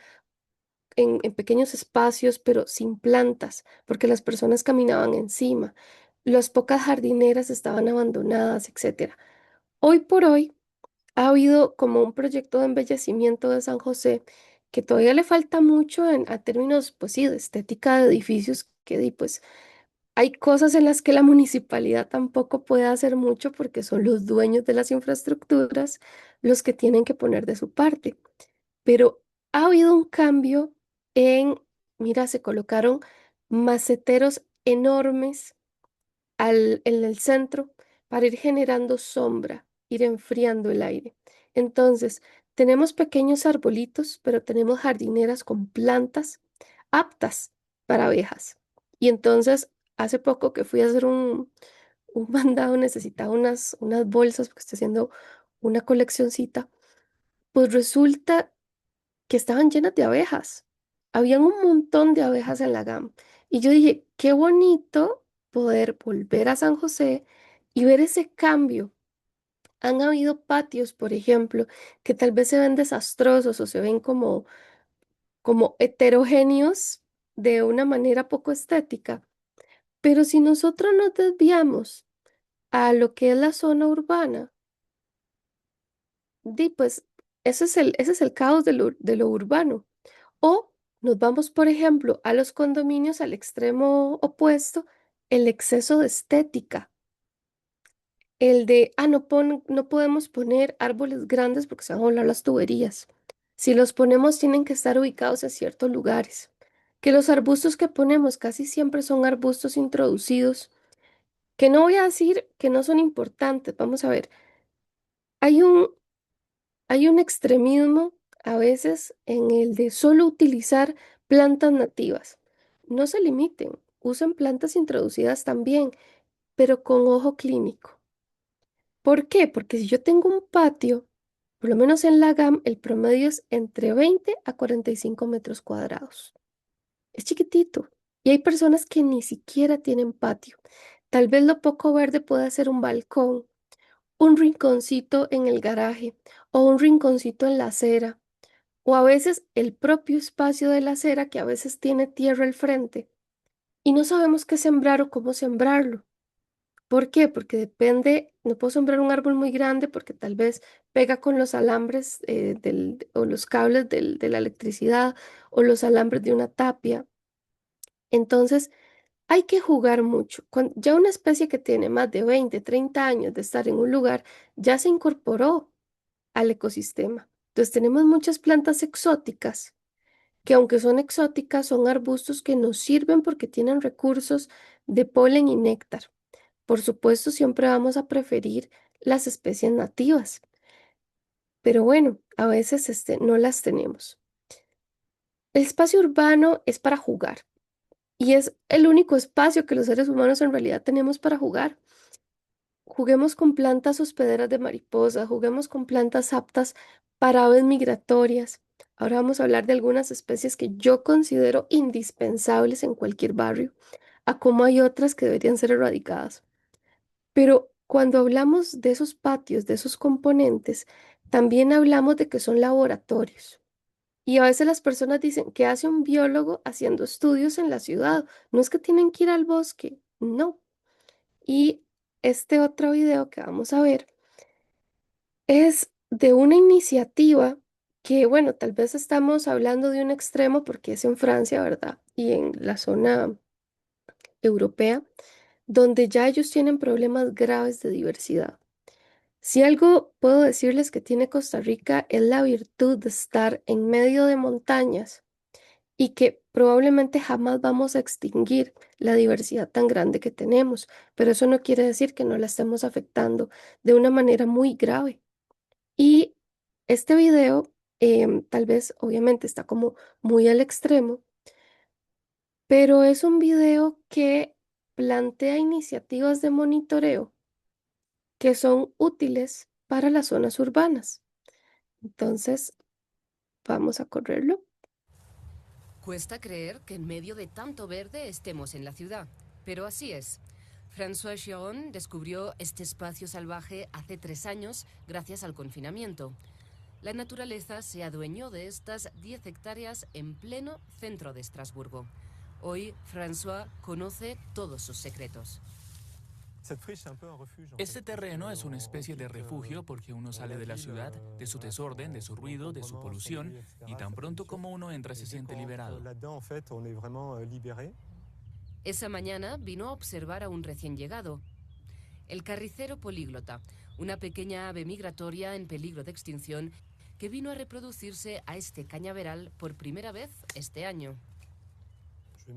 en pequeños espacios, pero sin plantas, porque las personas caminaban encima. Las pocas jardineras estaban abandonadas, etcétera. Hoy por hoy, ha habido como un proyecto de embellecimiento de San José que todavía le falta mucho a términos, pues sí, de estética de edificios, pues hay cosas en las que la municipalidad tampoco puede hacer mucho porque son los dueños de las infraestructuras los que tienen que poner de su parte. Pero ha habido un cambio mira, se colocaron maceteros enormes en el centro para ir generando sombra, ir enfriando el aire. Entonces, tenemos pequeños arbolitos, pero tenemos jardineras con plantas aptas para abejas. Y entonces, hace poco que fui a hacer un mandado, necesitaba unas bolsas porque estoy haciendo una coleccioncita, pues resulta que estaban llenas de abejas. Habían un montón de abejas en la GAM. Y yo dije, qué bonito poder volver a San José y ver ese cambio. Han habido patios, por ejemplo, que tal vez se ven desastrosos o se ven como heterogéneos de una manera poco estética. Pero si nosotros nos desviamos a lo que es la zona urbana, pues ese es el caos de lo urbano. O nos vamos, por ejemplo, a los condominios al extremo opuesto, el exceso de estética, el de, no podemos poner árboles grandes porque se van a volar las tuberías. Si los ponemos, tienen que estar ubicados en ciertos lugares. Que los arbustos que ponemos casi siempre son arbustos introducidos, que no voy a decir que no son importantes. Vamos a ver, hay un, hay un extremismo a veces en el de solo utilizar plantas nativas. No se limiten, usen plantas introducidas también, pero con ojo clínico. ¿Por qué? Porque si yo tengo un patio, por lo menos en la GAM, el promedio es entre 20 a 45 metros cuadrados. Es chiquitito. Y hay personas que ni siquiera tienen patio. Tal vez lo poco verde pueda ser un balcón, un rinconcito en el garaje o un rinconcito en la acera. O a veces el propio espacio de la acera que a veces tiene tierra al frente. Y no sabemos qué sembrar o cómo sembrarlo. ¿Por qué? Porque depende, no puedo sembrar un árbol muy grande porque tal vez pega con los alambres o los cables de la electricidad o los alambres de una tapia. Entonces, hay que jugar mucho. Ya una especie que tiene más de 20, 30 años de estar en un lugar, ya se incorporó al ecosistema. Entonces, tenemos muchas plantas exóticas, que aunque son exóticas, son arbustos que nos sirven porque tienen recursos de polen y néctar. Por supuesto, siempre vamos a preferir las especies nativas, pero bueno, a veces no las tenemos. El espacio urbano es para jugar y es el único espacio que los seres humanos en realidad tenemos para jugar. Juguemos con plantas hospederas de mariposas, juguemos con plantas aptas para aves migratorias. Ahora vamos a hablar de algunas especies que yo considero indispensables en cualquier barrio, a como hay otras que deberían ser erradicadas. Pero cuando hablamos de esos patios, de esos componentes, también hablamos de que son laboratorios. Y a veces las personas dicen, ¿qué hace un biólogo haciendo estudios en la ciudad? No es que tienen que ir al bosque, no. Y este otro video que vamos a ver es de una iniciativa que, bueno, tal vez estamos hablando de un extremo porque es en Francia, ¿verdad? Y en la zona europea, donde ya ellos tienen problemas graves de diversidad. Si algo puedo decirles que tiene Costa Rica es la virtud de estar en medio de montañas y que probablemente jamás vamos a extinguir la diversidad tan grande que tenemos, pero eso no quiere decir que no la estemos afectando de una manera muy grave. Y este video tal vez obviamente está como muy al extremo, pero es un video que plantea iniciativas de monitoreo que son útiles para las zonas urbanas. Entonces, vamos a correrlo. Cuesta creer que en medio de tanto verde estemos en la ciudad, pero así es. François Chiron descubrió este espacio salvaje hace 3 años gracias al confinamiento. La naturaleza se adueñó de estas 10 hectáreas en pleno centro de Estrasburgo. Hoy, François conoce todos sus secretos. Este terreno es una especie de refugio porque uno sale de la ciudad, de su desorden, de su ruido, de su polución, y tan pronto como uno entra se siente liberado. Esa mañana vino a observar a un recién llegado, el carricero políglota, una pequeña ave migratoria en peligro de extinción que vino a reproducirse a este cañaveral por primera vez este año.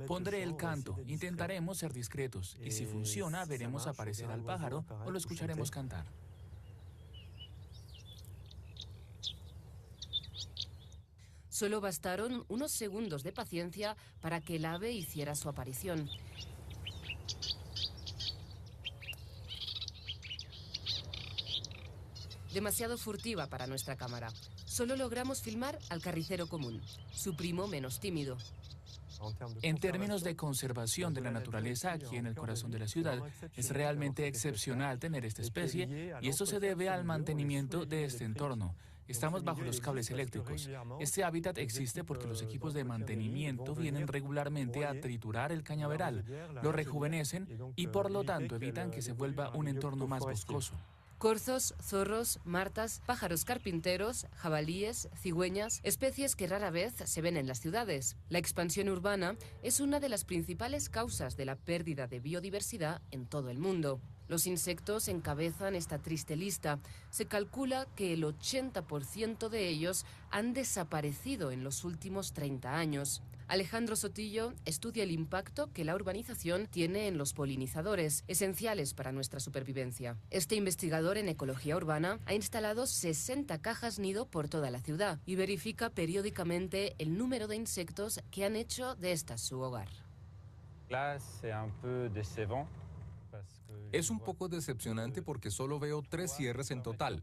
Pondré el canto, intentaremos ser discretos, y si funciona veremos aparecer al pájaro o lo escucharemos cantar. Solo bastaron unos segundos de paciencia para que el ave hiciera su aparición. Demasiado furtiva para nuestra cámara. Solo logramos filmar al carricero común, su primo menos tímido. En términos de conservación de la naturaleza aquí en el corazón de la ciudad, es realmente excepcional tener esta especie y esto se debe al mantenimiento de este entorno. Estamos bajo los cables eléctricos. Este hábitat existe porque los equipos de mantenimiento vienen regularmente a triturar el cañaveral, lo rejuvenecen y por lo tanto evitan que se vuelva un entorno más boscoso. Corzos, zorros, martas, pájaros carpinteros, jabalíes, cigüeñas, especies que rara vez se ven en las ciudades. La expansión urbana es una de las principales causas de la pérdida de biodiversidad en todo el mundo. Los insectos encabezan esta triste lista. Se calcula que el 80% de ellos han desaparecido en los últimos 30 años. Alejandro Sotillo estudia el impacto que la urbanización tiene en los polinizadores, esenciales para nuestra supervivencia. Este investigador en ecología urbana ha instalado 60 cajas nido por toda la ciudad y verifica periódicamente el número de insectos que han hecho de estas su hogar. Es un poco decepcionante porque solo veo 3 cierres en total.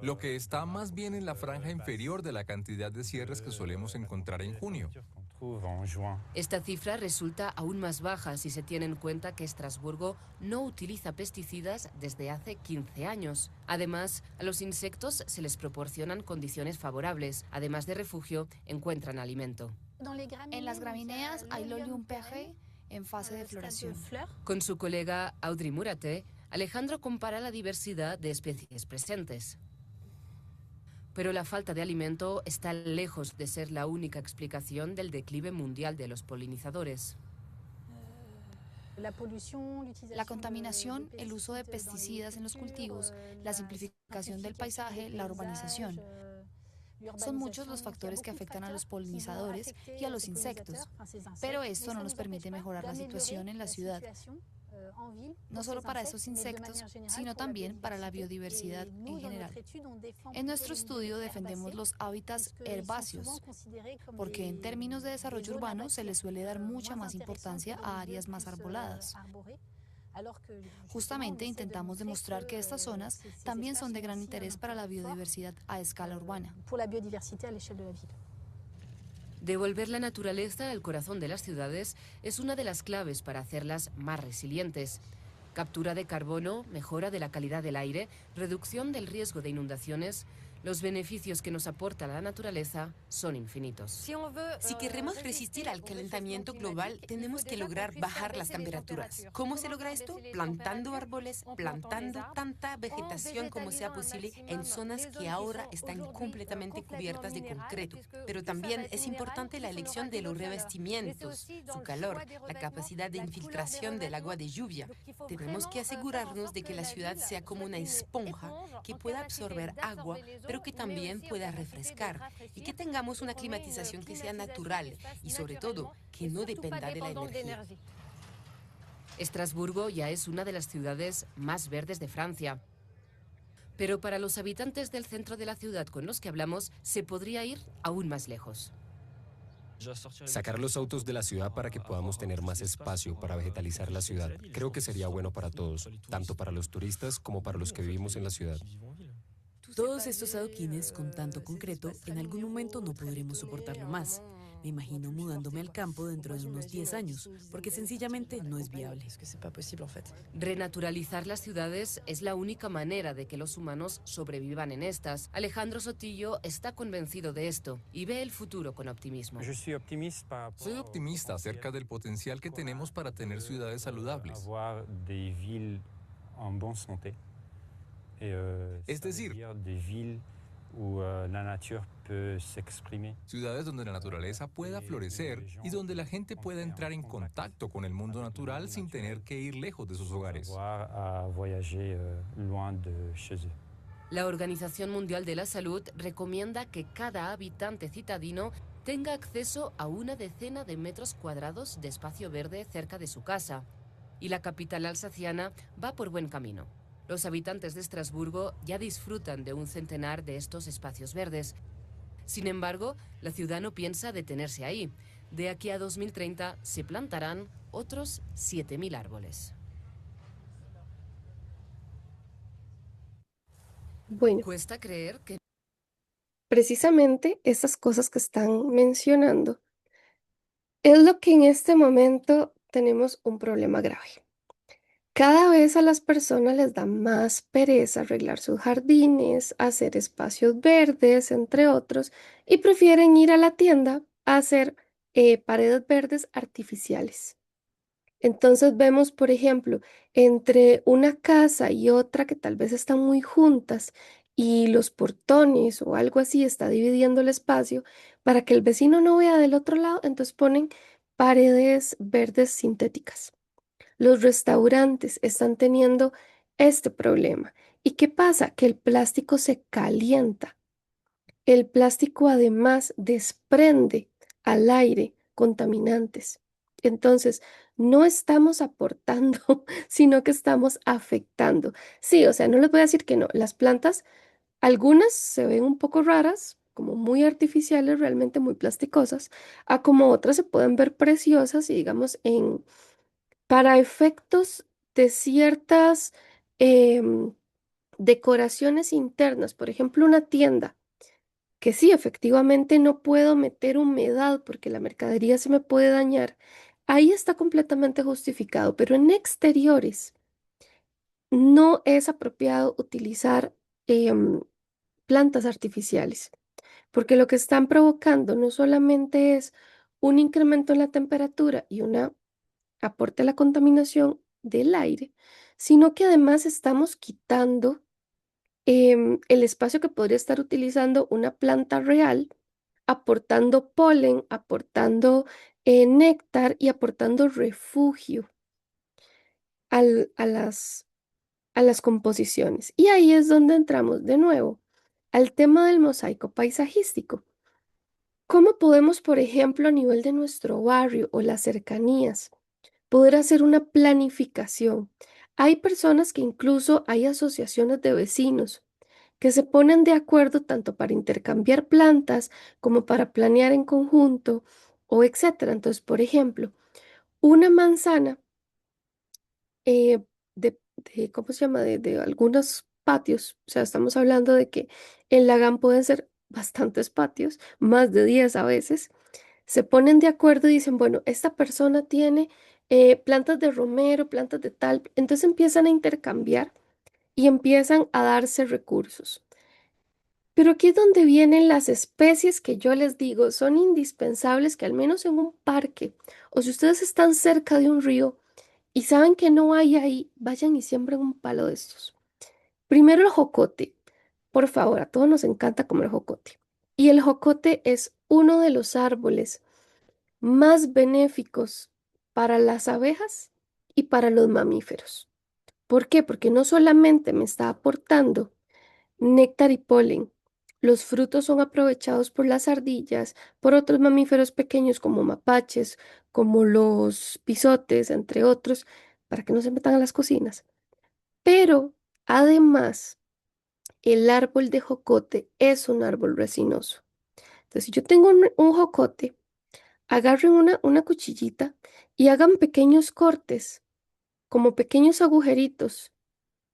Lo que está más bien en la franja inferior de la cantidad de cierres que solemos encontrar en junio. Esta cifra resulta aún más baja si se tiene en cuenta que Estrasburgo no utiliza pesticidas desde hace 15 años. Además, a los insectos se les proporcionan condiciones favorables. Además de refugio, encuentran alimento. En las gramíneas hay Lolium perret en fase de floración. Con su colega Audrey Muraté, Alejandro compara la diversidad de especies presentes. Pero la falta de alimento está lejos de ser la única explicación del declive mundial de los polinizadores. La contaminación, el uso de pesticidas en los cultivos, la simplificación del paisaje, la urbanización. Son muchos los factores que afectan a los polinizadores y a los insectos, pero esto no nos permite mejorar la situación en la ciudad. No solo para esos insectos, sino también para la biodiversidad en general. En nuestro estudio defendemos los hábitats herbáceos, porque en términos de desarrollo urbano se le suele dar mucha más importancia a áreas más arboladas. Justamente intentamos demostrar que estas zonas también son de gran interés para la biodiversidad a escala urbana. Devolver la naturaleza al corazón de las ciudades es una de las claves para hacerlas más resilientes. Captura de carbono, mejora de la calidad del aire, reducción del riesgo de inundaciones. Los beneficios que nos aporta la naturaleza son infinitos. Si queremos resistir al calentamiento global, tenemos que lograr bajar las temperaturas. ¿Cómo se logra esto? Plantando árboles, plantando tanta vegetación como sea posible en zonas que ahora están completamente cubiertas de concreto. Pero también es importante la elección de los revestimientos, su calor, la capacidad de infiltración del agua de lluvia. Tenemos que asegurarnos de que la ciudad sea como una esponja que pueda absorber agua, pero que también pueda refrescar y que tengamos una climatización que sea natural y sobre todo que no dependa de la energía. Estrasburgo ya es una de las ciudades más verdes de Francia. Pero para los habitantes del centro de la ciudad con los que hablamos, se podría ir aún más lejos. Sacar los autos de la ciudad para que podamos tener más espacio para vegetalizar la ciudad. Creo que sería bueno para todos, tanto para los turistas como para los que vivimos en la ciudad. Todos estos adoquines con tanto concreto, en algún momento no podremos soportarlo más. Me imagino mudándome al campo dentro de unos 10 años, porque sencillamente no es viable. Renaturalizar las ciudades es la única manera de que los humanos sobrevivan en estas. Alejandro Sotillo está convencido de esto y ve el futuro con optimismo. Soy optimista acerca del potencial que tenemos para tener ciudades saludables. Es decir, ciudades donde la naturaleza pueda florecer y donde la gente pueda entrar en contacto con el mundo natural sin tener que ir lejos de sus hogares. La Organización Mundial de la Salud recomienda que cada habitante citadino tenga acceso a una decena de metros cuadrados de espacio verde cerca de su casa. Y la capital alsaciana va por buen camino. Los habitantes de Estrasburgo ya disfrutan de un centenar de estos espacios verdes. Sin embargo, la ciudad no piensa detenerse ahí. De aquí a 2030 se plantarán otros 7.000 árboles. Bueno, Cuesta creer que precisamente estas cosas que están mencionando es lo que en este momento tenemos un problema grave. Cada vez a las personas les da más pereza arreglar sus jardines, hacer espacios verdes, entre otros, y prefieren ir a la tienda a hacer paredes verdes artificiales. Entonces vemos, por ejemplo, entre una casa y otra que tal vez están muy juntas y los portones o algo así está dividiendo el espacio para que el vecino no vea del otro lado, entonces ponen paredes verdes sintéticas. Los restaurantes están teniendo este problema. ¿Y qué pasa? Que el plástico se calienta. El plástico además desprende al aire contaminantes. Entonces, no estamos aportando, sino que estamos afectando. Sí, o sea, no les voy a decir que no. Las plantas, algunas se ven un poco raras, como muy artificiales, realmente muy plasticosas, a como otras se pueden ver preciosas y digamos para efectos de ciertas em, decoraciones internas, por ejemplo, una tienda, que sí, efectivamente no puedo meter humedad porque la mercadería se me puede dañar, ahí está completamente justificado, pero en exteriores no es apropiado utilizar em, plantas artificiales, porque lo que están provocando no solamente es un incremento en la temperatura y una aporte a la contaminación del aire, sino que además estamos quitando el espacio que podría estar utilizando una planta real, aportando polen, aportando néctar y aportando refugio al- a las, a las composiciones. Y ahí es donde entramos de nuevo al tema del mosaico paisajístico. ¿Cómo podemos, por ejemplo, a nivel de nuestro barrio o las cercanías, poder hacer una planificación? Hay personas que incluso hay asociaciones de vecinos que se ponen de acuerdo tanto para intercambiar plantas como para planear en conjunto o etcétera. Entonces, por ejemplo, una manzana eh, ¿cómo se llama? De algunos patios, o sea, estamos hablando de que en Lagan pueden ser bastantes patios, más de 10 a veces, se ponen de acuerdo y dicen, bueno, esta persona tiene plantas de romero, plantas de tal, entonces empiezan a intercambiar y empiezan a darse recursos. Pero aquí es donde vienen las especies que yo les digo, son indispensables que al menos en un parque o si ustedes están cerca de un río y saben que no hay ahí, vayan y siembren un palo de estos. Primero el jocote. Por favor, a todos nos encanta comer jocote. Y el jocote es uno de los árboles más benéficos para las abejas y para los mamíferos. ¿Por qué? Porque no solamente me está aportando néctar y polen, los frutos son aprovechados por las ardillas, por otros mamíferos pequeños como mapaches, como los pisotes, entre otros, para que no se metan a las cocinas. Pero además, el árbol de jocote es un árbol resinoso. Entonces, si yo tengo un jocote, agarren una cuchillita y hagan pequeños cortes, como pequeños agujeritos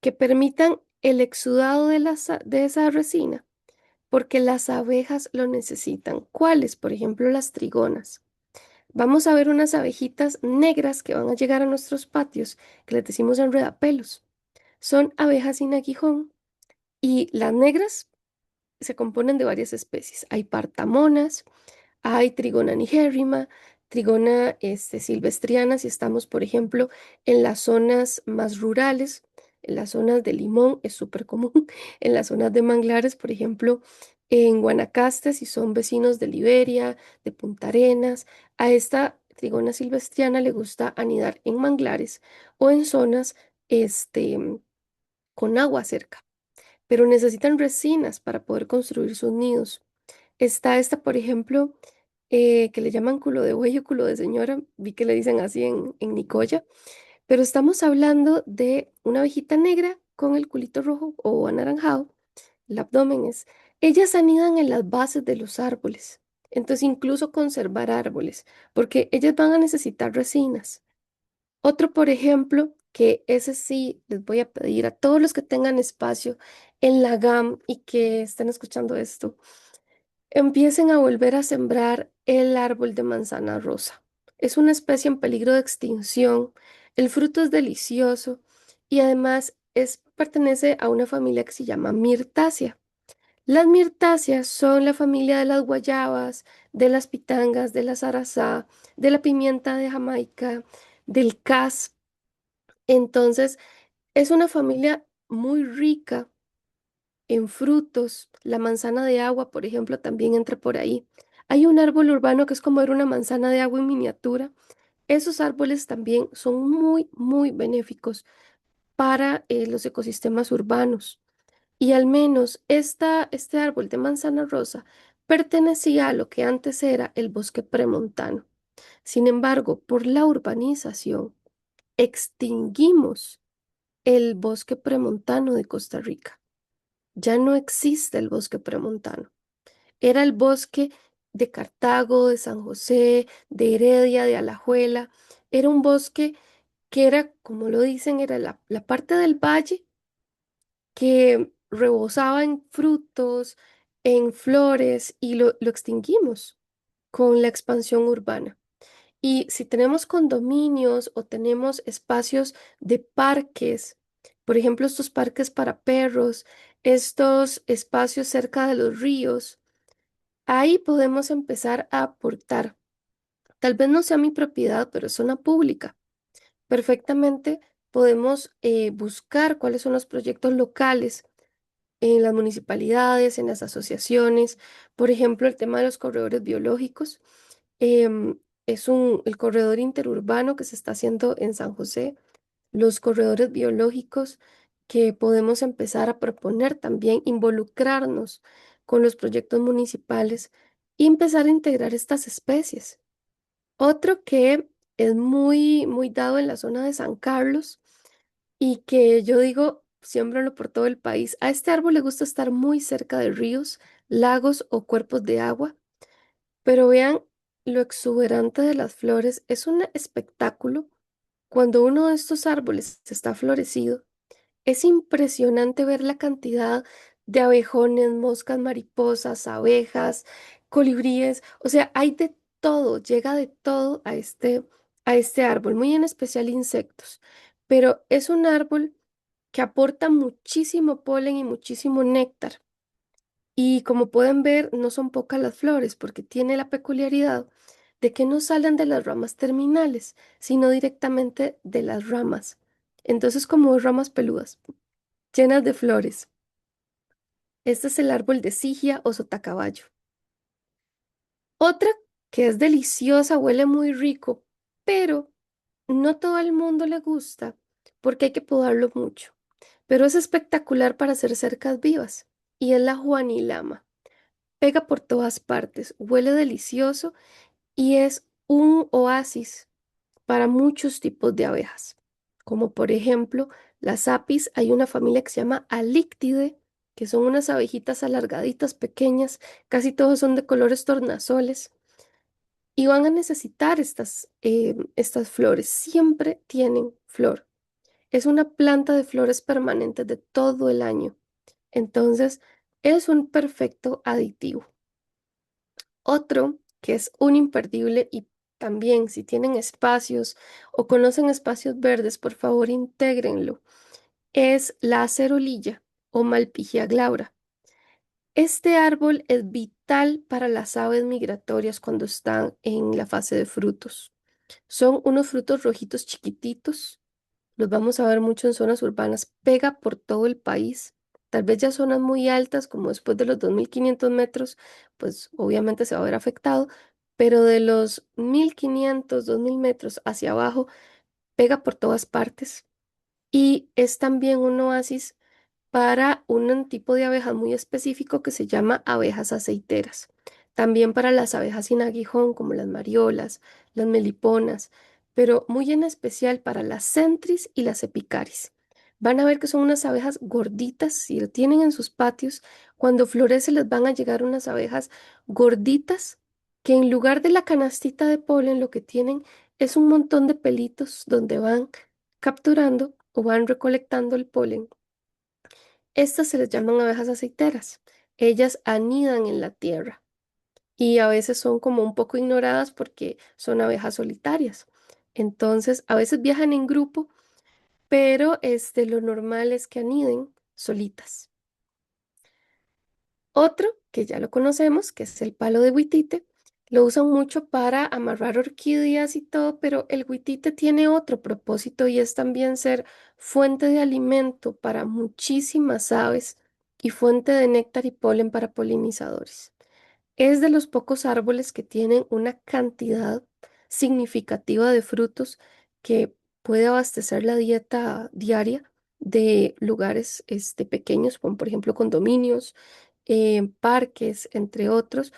que permitan el exudado de esa resina, porque las abejas lo necesitan. ¿Cuáles? Por ejemplo, las trigonas. Vamos a ver unas abejitas negras que van a llegar a nuestros patios, que les decimos enredapelos. Son abejas sin aguijón y las negras se componen de varias especies. Hay partamonas, hay Trigona nigérrima, Trigona silvestriana, si estamos, por ejemplo, en las zonas más rurales, en las zonas de Limón es súper común, en las zonas de manglares, por ejemplo, en Guanacaste, si son vecinos de Liberia, de Punta Arenas, a esta Trigona silvestriana le gusta anidar en manglares o en zonas con agua cerca, pero necesitan resinas para poder construir sus nidos. Está esta, por ejemplo, que le llaman culo de buey o culo de señora, vi que le dicen así en Nicoya, pero estamos hablando de una abejita negra con el culito rojo o anaranjado, el abdomen es, ellas anidan en las bases de los árboles, entonces incluso conservar árboles, porque ellas van a necesitar resinas. Otro, por ejemplo, que ese sí les voy a pedir a todos los que tengan espacio en la GAM y que estén escuchando esto, empiecen a volver a sembrar el árbol de manzana rosa. Es una especie en peligro de extinción. El fruto es delicioso y además pertenece a una familia que se llama Mirtácea. Las mirtáceas son la familia de las guayabas, de las pitangas, de la zarazá, de la pimienta de Jamaica, del cas. Entonces, es una familia muy rica en frutos. La manzana de agua, por ejemplo, también entra por ahí. Hay un árbol urbano que es como ver una manzana de agua en miniatura. Esos árboles también son muy, muy benéficos para los ecosistemas urbanos. Y al menos este árbol de manzana rosa pertenecía a lo que antes era el bosque premontano. Sin embargo, por la urbanización, extinguimos el bosque premontano de Costa Rica. Ya no existe el bosque premontano. Era el bosque de Cartago, de San José, de Heredia, de Alajuela. Era un bosque que era, como lo dicen, era la parte del valle que rebosaba en frutos, en flores, y lo extinguimos con la expansión urbana. Y si tenemos condominios o tenemos espacios de parques, por ejemplo, estos parques para perros, estos espacios cerca de los ríos, ahí podemos empezar a aportar. Tal vez no sea mi propiedad, pero es zona pública. Perfectamente podemos buscar cuáles son los proyectos locales en las municipalidades, en las asociaciones. Por ejemplo, el tema de los corredores biológicos. Es el corredor interurbano que se está haciendo en San José, los corredores biológicos que podemos empezar a proponer también, involucrarnos con los proyectos municipales y empezar a integrar estas especies. Otro que es muy dado en la zona de San Carlos y que yo digo, siémbralo por todo el país. A este árbol le gusta estar muy cerca de ríos, lagos o cuerpos de agua, pero vean lo exuberante de las flores. Es un espectáculo cuando uno de estos árboles está florecido. Es impresionante ver la cantidad de abejones, moscas, mariposas, abejas, colibríes. O sea, hay de todo, llega de todo a este árbol, muy en especial insectos. Pero es un árbol que aporta muchísimo polen y muchísimo néctar. Y como pueden ver, no son pocas las flores porque tiene la peculiaridad de que no salen de las ramas terminales, sino directamente de las ramas. Entonces, como ramas peludas, llenas de flores. Este es el árbol de sigia o sotacaballo. Otra que es deliciosa, huele muy rico, pero no todo el mundo le gusta porque hay que podarlo mucho. Pero es espectacular para hacer cercas vivas y es la juanilama. Pega por todas partes, huele delicioso y es un oasis para muchos tipos de abejas, como por ejemplo las apis. Hay una familia que se llama Alictidae, que son unas abejitas alargaditas pequeñas, casi todos son de colores tornasoles y van a necesitar estas flores, siempre tienen flor. Es una planta de flores permanentes de todo el año, entonces es un perfecto aditivo. Otro que es un imperdible y también si tienen espacios o conocen espacios verdes, por favor intégrenlo, es la acerolilla o Malpigia glaura. Este árbol es vital para las aves migratorias cuando están en la fase de frutos. Son unos frutos rojitos chiquititos. Los vamos a ver mucho en zonas urbanas, pega por todo el país. Tal vez ya zonas muy altas, como después de los 2500 metros, pues obviamente se va a ver afectado, pero de los 1500, 2000 metros hacia abajo, pega por todas partes. Y es también un oasis para un tipo de abejas muy específico que se llama abejas aceiteras. También para las abejas sin aguijón, como las mariolas, las meliponas, pero muy en especial para las centris y las epicaris. Van a ver que son unas abejas gorditas, si lo tienen en sus patios, cuando florece les van a llegar unas abejas gorditas que en lugar de la canastita de polen lo que tienen es un montón de pelitos donde van capturando o van recolectando el polen. Estas se les llaman abejas aceiteras. Ellas anidan en la tierra y a veces son como un poco ignoradas porque son abejas solitarias. Entonces, a veces viajan en grupo, pero lo normal es que aniden solitas. Otro que ya lo conocemos, que es el palo de huitite, lo usan mucho para amarrar orquídeas y todo, pero el huitite tiene otro propósito y es también ser fuente de alimento para muchísimas aves y fuente de néctar y polen para polinizadores. Es de los pocos árboles que tienen una cantidad significativa de frutos que puede abastecer la dieta diaria de lugares pequeños, como por ejemplo condominios, parques, entre otros,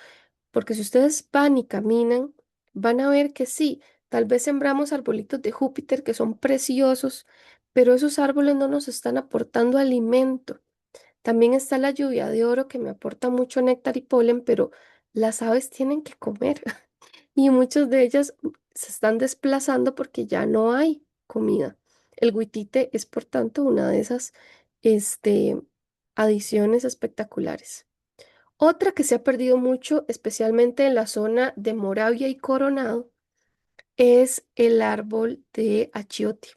porque si ustedes van y caminan, van a ver que sí, tal vez sembramos arbolitos de Júpiter que son preciosos, pero esos árboles no nos están aportando alimento. También está la lluvia de oro que me aporta mucho néctar y polen, pero las aves tienen que comer y muchas de ellas se están desplazando porque ya no hay comida. El huitite es, por tanto, una de esas este, adiciones espectaculares. Otra que se ha perdido mucho, especialmente en la zona de Moravia y Coronado, es el árbol de achiote.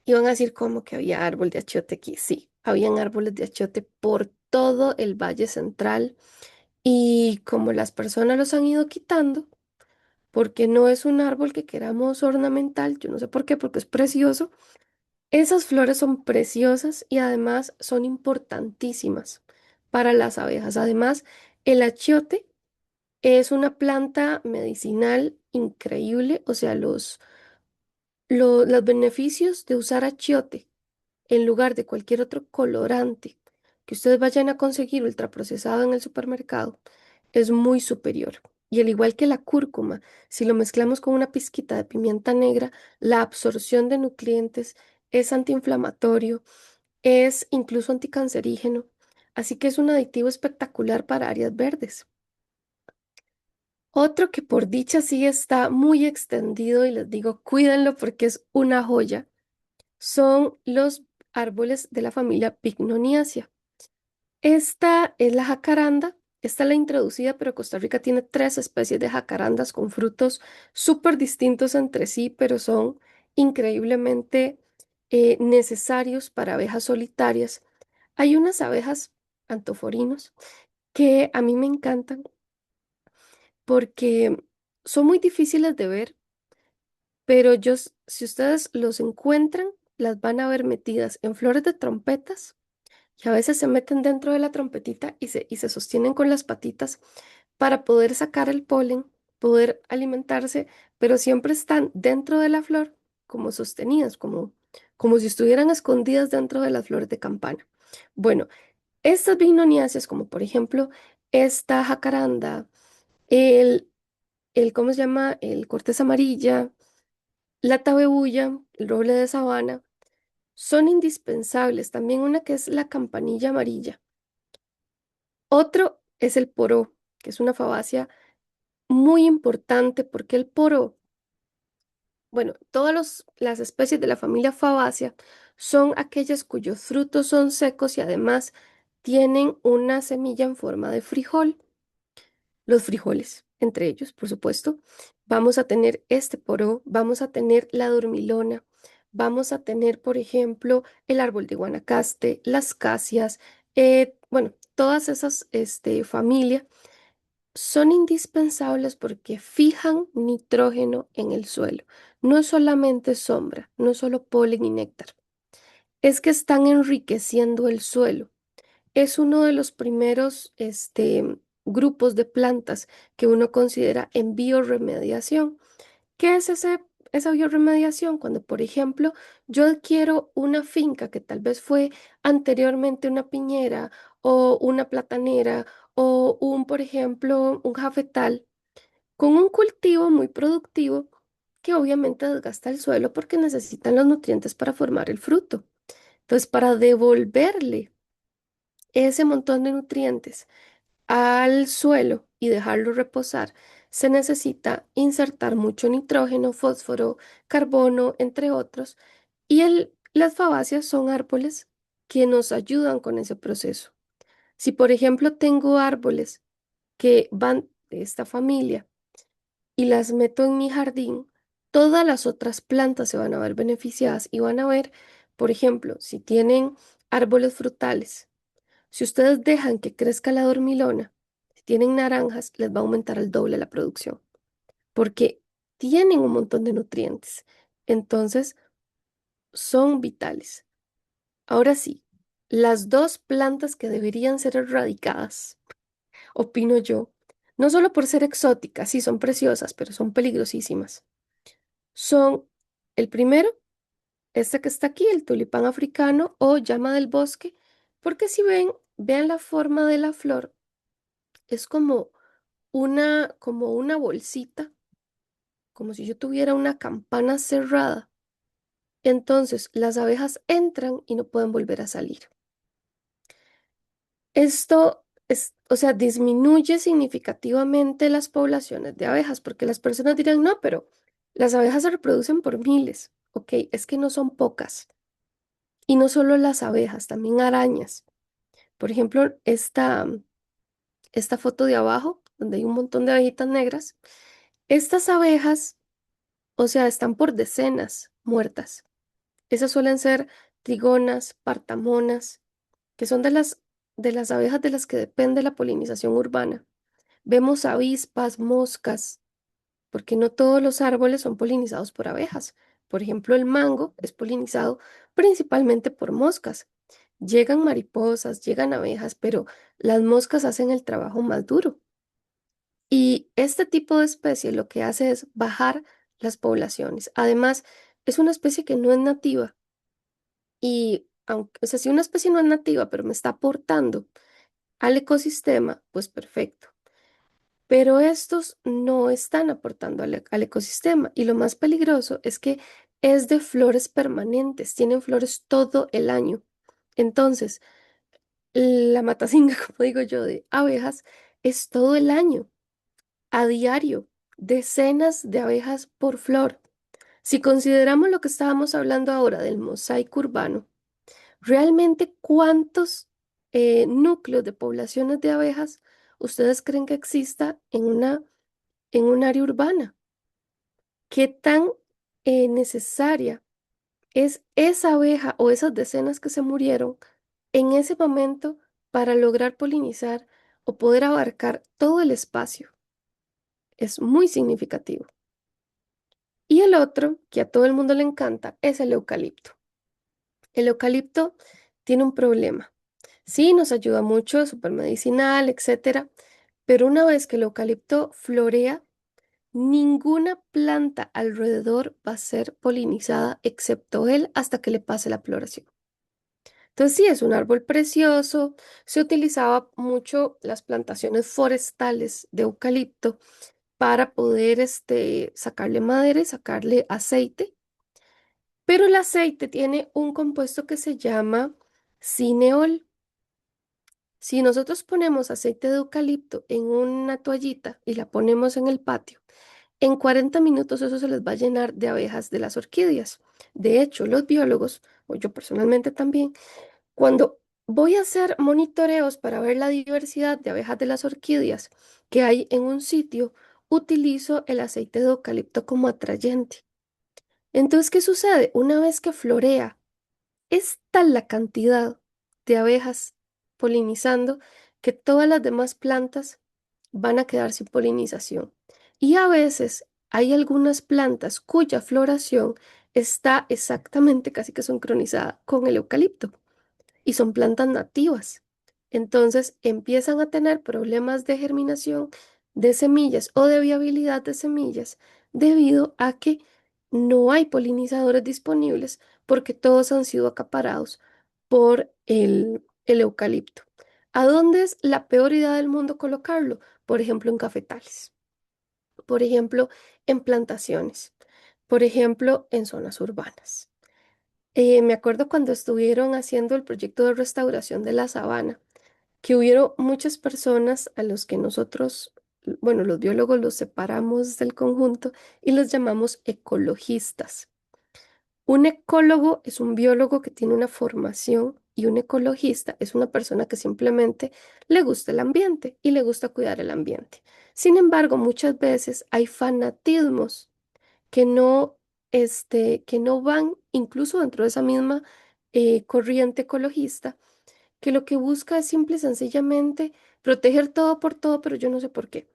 Y van a decir, ¿cómo que había árbol de achiote aquí? Sí, habían árboles de achiote por todo el Valle Central y como las personas los han ido quitando, porque no es un árbol que queramos ornamental, yo no sé por qué, porque es precioso. Esas flores son preciosas y además son importantísimas para las abejas. Además, el achiote es una planta medicinal increíble, o sea, los beneficios de usar achiote en lugar de cualquier otro colorante que ustedes vayan a conseguir ultraprocesado en el supermercado es muy superior. Y al igual que la cúrcuma, si lo mezclamos con una pizquita de pimienta negra, la absorción de nutrientes es antiinflamatorio, es incluso anticancerígeno. Así que es un aditivo espectacular para áreas verdes. Otro que por dicha sí está muy extendido y les digo, cuídenlo porque es una joya, son los árboles de la familia Pycnoniaceae. Esta es la jacaranda, esta es la introducida, pero Costa Rica tiene 3 especies de jacarandas con frutos súper distintos entre sí, pero son increíblemente necesarios para abejas solitarias. Hay unas abejas antoforinos que a mí me encantan porque son muy difíciles de ver, pero si ustedes los encuentran, las van a ver metidas en flores de trompetas y a veces se meten dentro de la trompetita y se sostienen con las patitas para poder sacar el polen, poder alimentarse, pero siempre están dentro de la flor como sostenidas, como si estuvieran escondidas dentro de las flores de campana. Bueno, estas bignoniáceas, como por ejemplo esta jacaranda, el, ¿cómo se llama? El corteza amarilla, la tabebuya, el roble de sabana, son indispensables. También una que es la campanilla amarilla. Otro es el poró, que es una fabácea muy importante porque el poró, bueno, todas las especies de la familia Fabaceae son aquellas cuyos frutos son secos y además tienen una semilla en forma de frijol. Los frijoles, entre ellos, por supuesto. Vamos a tener este poró, vamos a tener la dormilona, vamos a tener, por ejemplo, el árbol de Guanacaste, las casias, bueno, todas esas familias son indispensables porque fijan nitrógeno en el suelo. No es solamente sombra, no es solo polen y néctar, es que están enriqueciendo el suelo. Es uno de los primeros grupos de plantas que uno considera en bioremediación. ¿Qué es esa bioremediación? Cuando, por ejemplo, yo adquiero una finca que tal vez fue anteriormente una piñera o una platanera o por ejemplo, un cafetal con un cultivo muy productivo que obviamente desgasta el suelo porque necesitan los nutrientes para formar el fruto. Entonces, para devolverle ese montón de nutrientes al suelo y dejarlo reposar, se necesita insertar mucho nitrógeno, fósforo, carbono, entre otros, y las fabáceas son árboles que nos ayudan con ese proceso. Si, por ejemplo, tengo árboles que van de esta familia y las meto en mi jardín, todas las otras plantas se van a ver beneficiadas y van a ver, por ejemplo, si tienen árboles frutales, si ustedes dejan que crezca la dormilona, si tienen naranjas, les va a aumentar al doble la producción, porque tienen un montón de nutrientes. Entonces, son vitales. Ahora sí, las dos plantas que deberían ser erradicadas, opino yo, no solo por ser exóticas, sí son preciosas, pero son peligrosísimas, son el primero, este que está aquí, el tulipán africano o llama del bosque, porque si vean la forma de la flor, es como una bolsita, como si yo tuviera una campana cerrada. Entonces las abejas entran y no pueden volver a salir. Esto o sea, disminuye significativamente las poblaciones de abejas, porque las personas dirán, no, pero Las abejas se reproducen por miles, ¿ok? Es que no son pocas. Y no solo las abejas, también arañas. Por ejemplo, esta foto de abajo, donde hay un montón de abejitas negras, estas abejas, o sea, están por decenas muertas. Esas suelen ser trigonas, partamonas, que son de las abejas de las que depende la polinización urbana. Vemos avispas, moscas, porque no todos los árboles son polinizados por abejas. Por ejemplo, el mango es polinizado principalmente por moscas. Llegan mariposas, llegan abejas, pero las moscas hacen el trabajo más duro. Y este tipo de especie lo que hace es bajar las poblaciones. Además, es una especie que no es nativa. Y aunque, o sea, si una especie no es nativa, pero me está aportando al ecosistema, pues perfecto. Pero estos no están aportando al ecosistema. Y lo más peligroso es que es de flores permanentes, tienen flores todo el año. Entonces, la matacinga, como digo yo, de abejas es todo el año, a diario, decenas de abejas por flor. Si consideramos lo que estábamos hablando ahora del mosaico urbano, realmente cuántos núcleos de poblaciones de abejas ustedes creen que exista en un área urbana? ¿Qué tan necesaria es esa abeja o esas decenas que se murieron en ese momento para lograr polinizar o poder abarcar todo el espacio? Es muy significativo. Y el otro, que a todo el mundo le encanta, es el eucalipto. El eucalipto tiene un problema. Sí, nos ayuda mucho, es súper medicinal, etcétera, pero una vez que el eucalipto florea, ninguna planta alrededor va a ser polinizada excepto él hasta que le pase la floración. Entonces sí, es un árbol precioso. Se utilizaba mucho las plantaciones forestales de eucalipto para poder sacarle madera y sacarle aceite. Pero el aceite tiene un compuesto que se llama cineol. Si nosotros ponemos aceite de eucalipto en una toallita y la ponemos en el patio, en 40 minutos eso se les va a llenar de abejas de las orquídeas. De hecho, los biólogos, o yo personalmente también, cuando voy a hacer monitoreos para ver la diversidad de abejas de las orquídeas que hay en un sitio, utilizo el aceite de eucalipto como atrayente. Entonces, ¿qué sucede? Una vez que florea, es tal la cantidad de abejas polinizando que todas las demás plantas van a quedar sin polinización. Y a veces hay algunas plantas cuya floración está exactamente casi que sincronizada con el eucalipto y son plantas nativas. Entonces empiezan a tener problemas de germinación de semillas o de viabilidad de semillas debido a que no hay polinizadores disponibles porque todos han sido acaparados por el eucalipto. ¿A dónde es la peor idea del mundo colocarlo? Por ejemplo, en cafetales, por ejemplo, en plantaciones, por ejemplo, en zonas urbanas. Me acuerdo cuando estuvieron haciendo el proyecto de restauración de la sabana, que hubieron muchas personas a los que nosotros, bueno, los biólogos los separamos del conjunto y los llamamos ecologistas. Un ecólogo es un biólogo que tiene una formación y un ecologista es una persona que simplemente le gusta el ambiente y le gusta cuidar el ambiente. Sin embargo, muchas veces hay fanatismos que que no van incluso dentro de esa misma corriente ecologista, que lo que busca es simple y sencillamente proteger todo por todo, pero yo no sé por qué.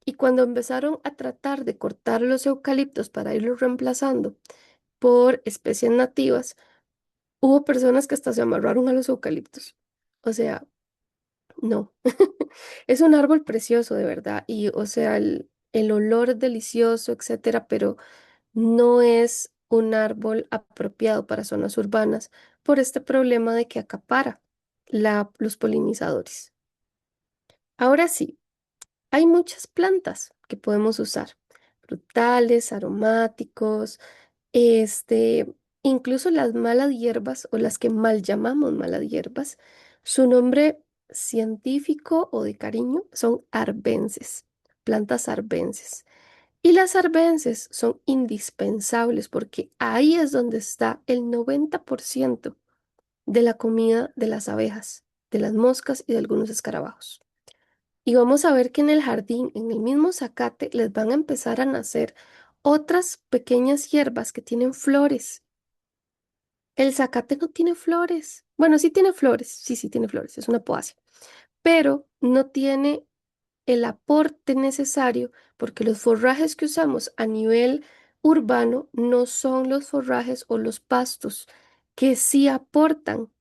Y cuando empezaron a tratar de cortar los eucaliptos para irlos reemplazando por especies nativas, hubo personas que hasta se amarraron a los eucaliptos. O sea, no. Es un árbol precioso, de verdad. Y, o sea, el olor es delicioso, etcétera, pero no es un árbol apropiado para zonas urbanas por este problema de que acapara los polinizadores. Ahora sí, hay muchas plantas que podemos usar, frutales, aromáticos, este, incluso las malas hierbas o las que mal llamamos malas hierbas, su nombre científico o de cariño son arbences, plantas arbences. Y las arbences son indispensables porque ahí es donde está el 90% de la comida de las abejas, de las moscas y de algunos escarabajos. Y vamos a ver que en el jardín, en el mismo zacate, les van a empezar a nacer otras pequeñas hierbas que tienen flores. El zacate no tiene flores. Bueno, sí tiene flores, sí tiene flores, es una poacia, pero no tiene el aporte necesario porque los forrajes que usamos a nivel urbano no son los forrajes o los pastos que sí aportan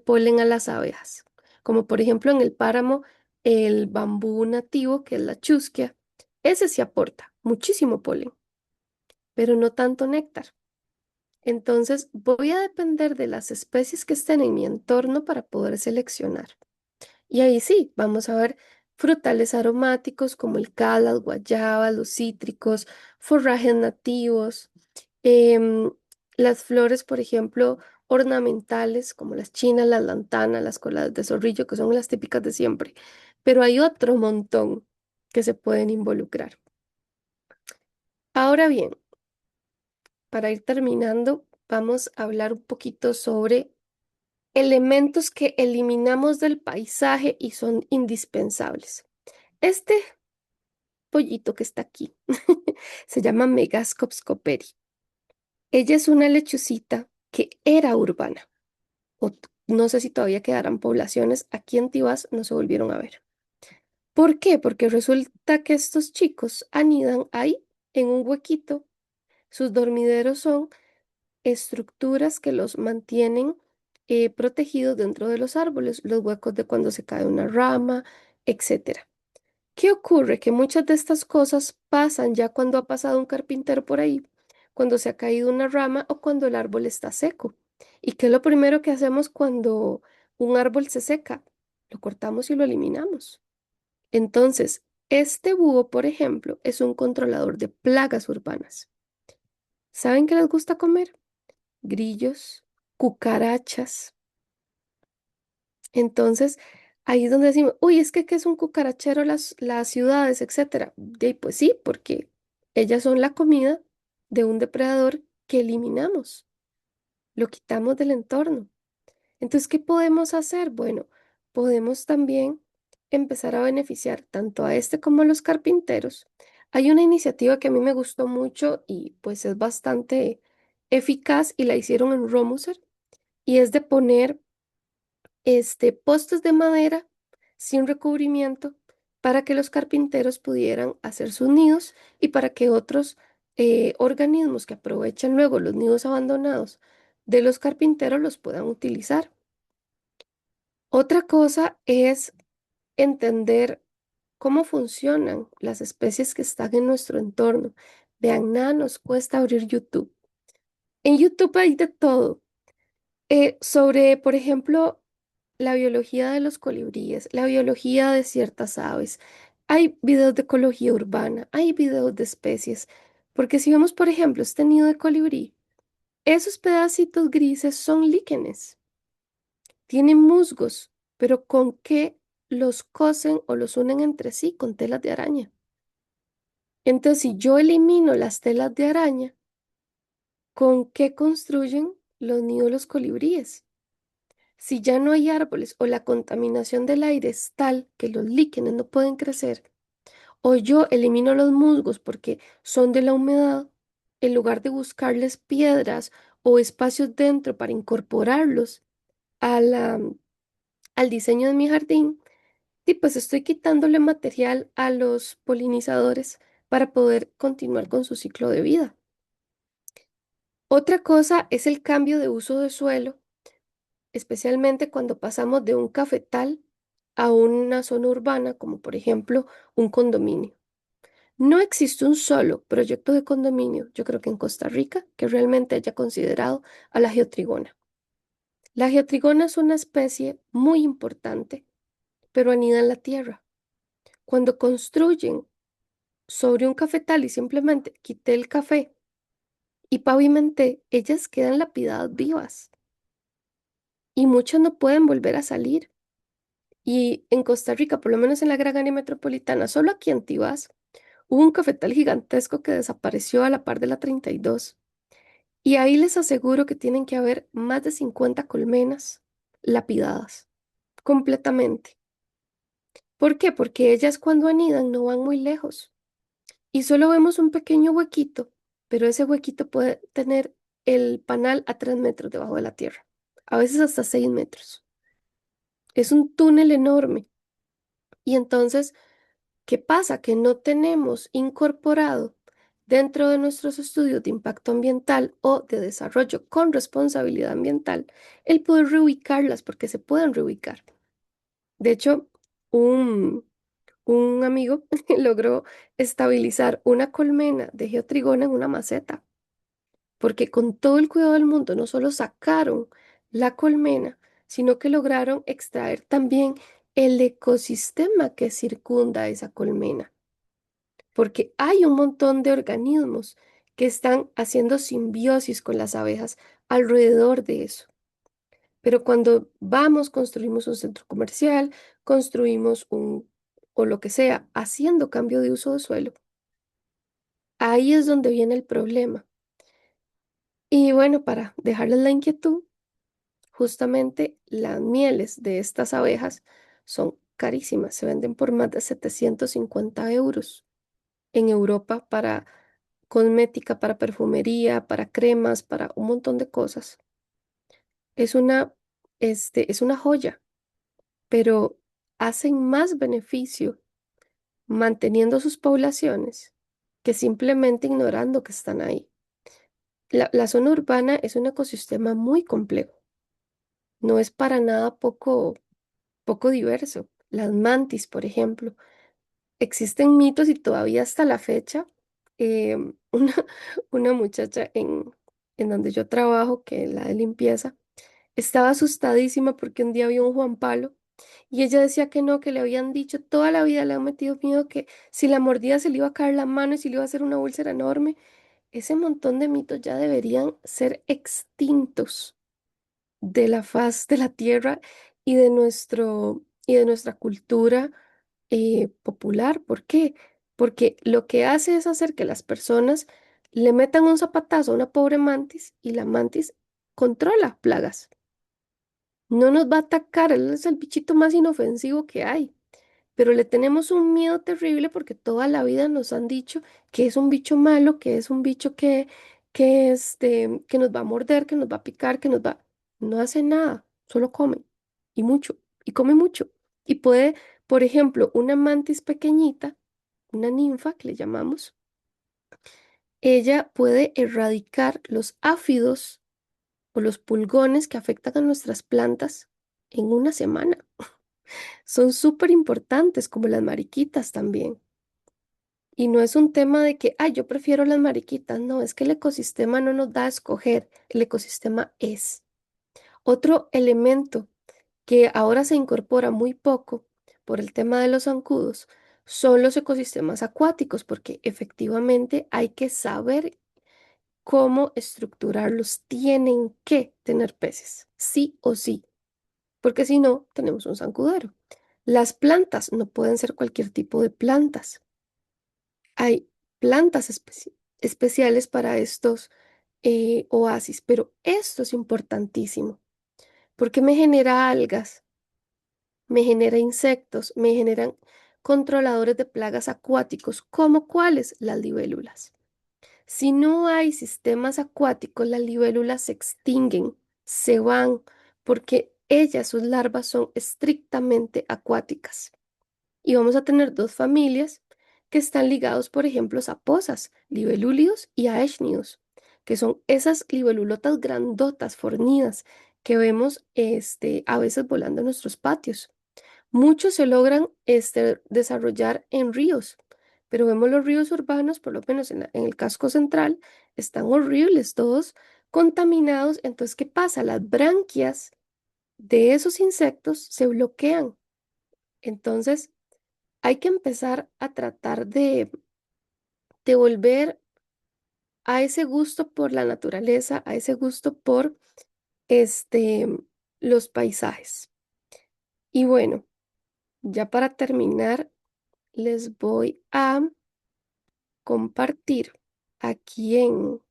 polen a las abejas, como por ejemplo en el páramo el bambú nativo, que es la chusquia, ese sí aporta muchísimo polen, pero no tanto néctar. Entonces voy a depender de las especies que estén en mi entorno para poder seleccionar. Y ahí sí, vamos a ver frutales aromáticos como el calas, guayaba, los cítricos, forrajes nativos, em, las flores, por ejemplo, ornamentales como las chinas, las lantanas, las coladas de zorrillo, que son las típicas de siempre. Pero hay otro montón que se pueden involucrar. Ahora bien, para ir terminando, vamos a hablar un poquito sobre elementos que eliminamos del paisaje y son indispensables. Este pollito que está aquí se llama Megascops cooperi. Ella es una lechucita que era urbana. No sé si todavía quedarán poblaciones. Aquí en Tibás no se volvieron a ver. ¿Por qué? Porque resulta que estos chicos anidan ahí, en un huequito. Sus dormideros son estructuras que los mantienen protegidos dentro de los árboles, los huecos de cuando se cae una rama, etcétera. ¿Qué ocurre? Que muchas de estas cosas pasan ya cuando ha pasado un carpintero por ahí, cuando se ha caído una rama o cuando el árbol está seco. ¿Y qué es lo primero que hacemos cuando un árbol se seca? Lo cortamos y lo eliminamos. Entonces, este búho, por ejemplo, es un controlador de plagas urbanas. ¿Saben qué les gusta comer? Grillos, cucarachas. Entonces, ahí es donde decimos, uy, es que ¿qué es un cucarachero las ciudades, etcétera? Y pues sí, porque ellas son la comida de un depredador que eliminamos, lo quitamos del entorno. Entonces, ¿qué podemos hacer? Bueno, podemos también empezar a beneficiar tanto a este como a los carpinteros. Hay una iniciativa que a mí me gustó mucho y pues es bastante eficaz y la hicieron en Romuser y es de poner postes de madera sin recubrimiento para que los carpinteros pudieran hacer sus nidos y para que otros organismos que aprovechan luego los nidos abandonados de los carpinteros los puedan utilizar. Otra cosa es entender cómo funcionan las especies que están en nuestro entorno. Vean, nada nos cuesta abrir YouTube. En YouTube hay de todo. Sobre, por ejemplo, la biología de los colibríes, la biología de ciertas aves. Hay videos de ecología urbana, hay videos de especies, porque si vemos, por ejemplo, este nido de colibrí, esos pedacitos grises son líquenes, tienen musgos, pero ¿con qué los cosen o los unen entre sí? Con telas de araña. Entonces, si yo elimino las telas de araña, ¿con qué construyen los nidos de los colibríes? Si ya no hay árboles o la contaminación del aire es tal que los líquenes no pueden crecer, o yo elimino los musgos porque son de la humedad, en lugar de buscarles piedras o espacios dentro para incorporarlos a al diseño de mi jardín, y pues estoy quitándole material a los polinizadores para poder continuar con su ciclo de vida. Otra cosa es el cambio de uso de suelo, especialmente cuando pasamos de un cafetal a una zona urbana, como por ejemplo un condominio. No existe un solo proyecto de condominio, yo creo que en Costa Rica, que realmente haya considerado a la geotrigona. La geotrigona es una especie muy importante, pero anida en la tierra. Cuando construyen sobre un cafetal y simplemente quité el café y pavimenté, ellas quedan lapidadas vivas y muchas no pueden volver a salir. Y en Costa Rica, por lo menos en la gran área metropolitana, solo aquí en Tibás, Hubo un cafetal gigantesco que desapareció a la par de la 32. Y ahí les aseguro que tienen que haber más de 50 colmenas lapidadas, completamente. ¿Por qué? Porque ellas cuando anidan no van muy lejos y solo vemos un pequeño huequito, pero ese huequito puede tener el panal a 3 metros debajo de la tierra, a veces hasta 6 metros. Es un túnel enorme. Y entonces, ¿qué pasa? Que no tenemos incorporado dentro de nuestros estudios de impacto ambiental o de desarrollo con responsabilidad ambiental el poder reubicarlas, porque se pueden reubicar. De hecho, un amigo logró estabilizar una colmena de geotrigona en una maceta, porque con todo el cuidado del mundo no solo sacaron la colmena, sino que lograron extraer también el ecosistema que circunda esa colmena, porque hay un montón de organismos que están haciendo simbiosis con las abejas alrededor de eso. Pero cuando vamos, construimos un centro comercial, construimos o lo que sea, haciendo cambio de uso de suelo, ahí es donde viene el problema. Y bueno, para dejarles la inquietud, justamente las mieles de estas abejas son carísimas, se venden por más de 750 euros en Europa para cosmética, para perfumería, para cremas, para un montón de cosas. Es es una joya, pero hacen más beneficio manteniendo sus poblaciones que simplemente ignorando que están ahí. La zona urbana es un ecosistema muy complejo, no es para nada poco diverso. Las mantis, por ejemplo, existen mitos y todavía hasta la fecha, eh, una, una muchacha en donde yo trabajo, que es la de limpieza, estaba asustadísima porque un día vio un Juan Palo y ella decía que no, que le habían dicho toda la vida, le han metido miedo que si la mordía se le iba a caer la mano y se le iba a hacer una úlcera enorme. Ese montón de mitos ya deberían ser extintos de la faz de la tierra y de nuestra cultura popular. ¿Por qué? Porque lo que hace es hacer que las personas le metan un zapatazo a una pobre mantis y la mantis controla plagas. No nos va a atacar, él es el bichito más inofensivo que hay, pero le tenemos un miedo terrible porque toda la vida nos han dicho que es un bicho malo, que es un bicho que nos va a morder, que nos va a picar, que nos va... No hace nada, solo come, y mucho, y come mucho. Y puede, por ejemplo, una mantis pequeñita, una ninfa que le llamamos, ella puede erradicar los áfidos o los pulgones que afectan a nuestras plantas en una semana. Son súper importantes, como las mariquitas también. Y no es un tema de que, ay, yo prefiero las mariquitas. No, es que el ecosistema no nos da a escoger. El ecosistema es. Otro elemento que ahora se incorpora muy poco por el tema de los zancudos son los ecosistemas acuáticos, porque efectivamente hay que saber cómo estructurarlos. Tienen que tener peces, sí o sí, porque si no, tenemos un zancudero. Las plantas no pueden ser cualquier tipo de plantas. Hay plantas especiales para estos oasis, pero esto es importantísimo porque me genera algas, me genera insectos, me generan controladores de plagas acuáticos, como cuáles las libélulas. Si no hay sistemas acuáticos, las libélulas se extinguen, se van, porque ellas, sus larvas, son estrictamente acuáticas. Y vamos a tener dos familias que están ligados, por ejemplo, a posas, libelúlidos y aechnidos, que son esas libelulotas grandotas, fornidas, que vemos a veces volando en nuestros patios. Muchos se logran desarrollar en ríos, pero vemos los ríos urbanos, por lo menos en el casco central, están horribles, todos contaminados. Entonces, ¿qué pasa? Las branquias de esos insectos se bloquean. Entonces, hay que empezar a tratar de volver a ese gusto por la naturaleza, a ese gusto por este, los paisajes. Y bueno, ya para terminar, les voy a compartir aquí en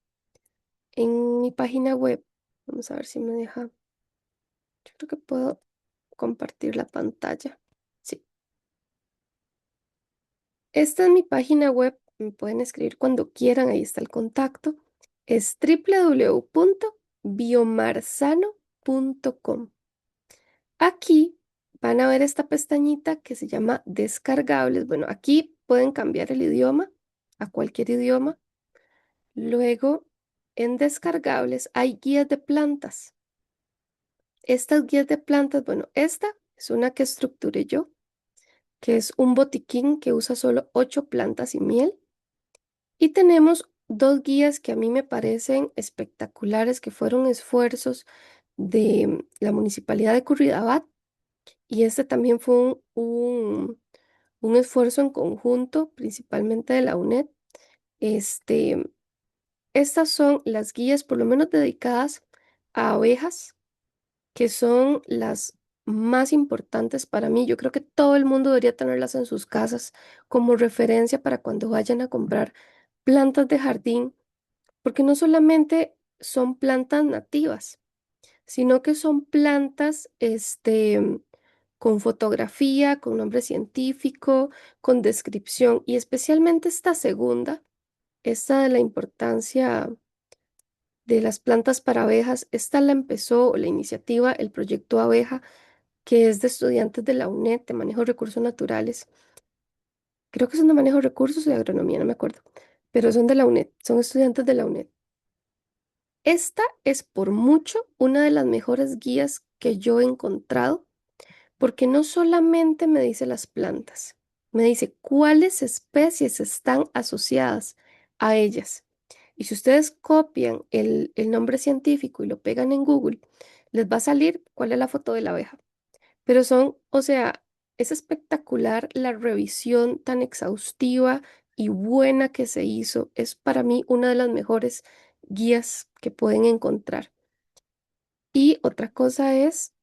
mi página web. Vamos a ver si me deja. Yo creo que puedo compartir la pantalla. Sí. Esta es mi página web. Me pueden escribir cuando quieran. Ahí está el contacto. Es www.biomarsano.com. Aquí van a ver esta pestañita que se llama descargables. Bueno, aquí pueden cambiar el idioma a cualquier idioma. Luego, en descargables hay guías de plantas. Estas guías de plantas, bueno, esta es una que estructuré yo, que es un botiquín que usa solo 8 plantas y miel. Y tenemos 2 guías que a mí me parecen espectaculares, que fueron esfuerzos de la Municipalidad de Curridabat. Y este también fue un esfuerzo en conjunto, principalmente de la UNED. Estas son las guías, por lo menos dedicadas a abejas, que son las más importantes para mí. Yo creo que todo el mundo debería tenerlas en sus casas como referencia para cuando vayan a comprar plantas de jardín, porque no solamente son plantas nativas, sino que son plantas, con fotografía, con nombre científico, con descripción, y especialmente esta segunda, esta de la importancia de las plantas para abejas. Esta la empezó la iniciativa, el proyecto Abeja, que es de estudiantes de la UNED de manejo de recursos naturales. Creo que son de manejo de recursos y de agronomía, no me acuerdo, pero son de la UNED, son estudiantes de la UNED. Esta es por mucho una de las mejores guías que yo he encontrado, porque no solamente me dice las plantas, me dice cuáles especies están asociadas a ellas. Y si ustedes copian el nombre científico y lo pegan en Google, les va a salir cuál es la foto de la abeja. Pero o sea, es espectacular la revisión tan exhaustiva y buena que se hizo. Es para mí una de las mejores guías que pueden encontrar. Y otra cosa es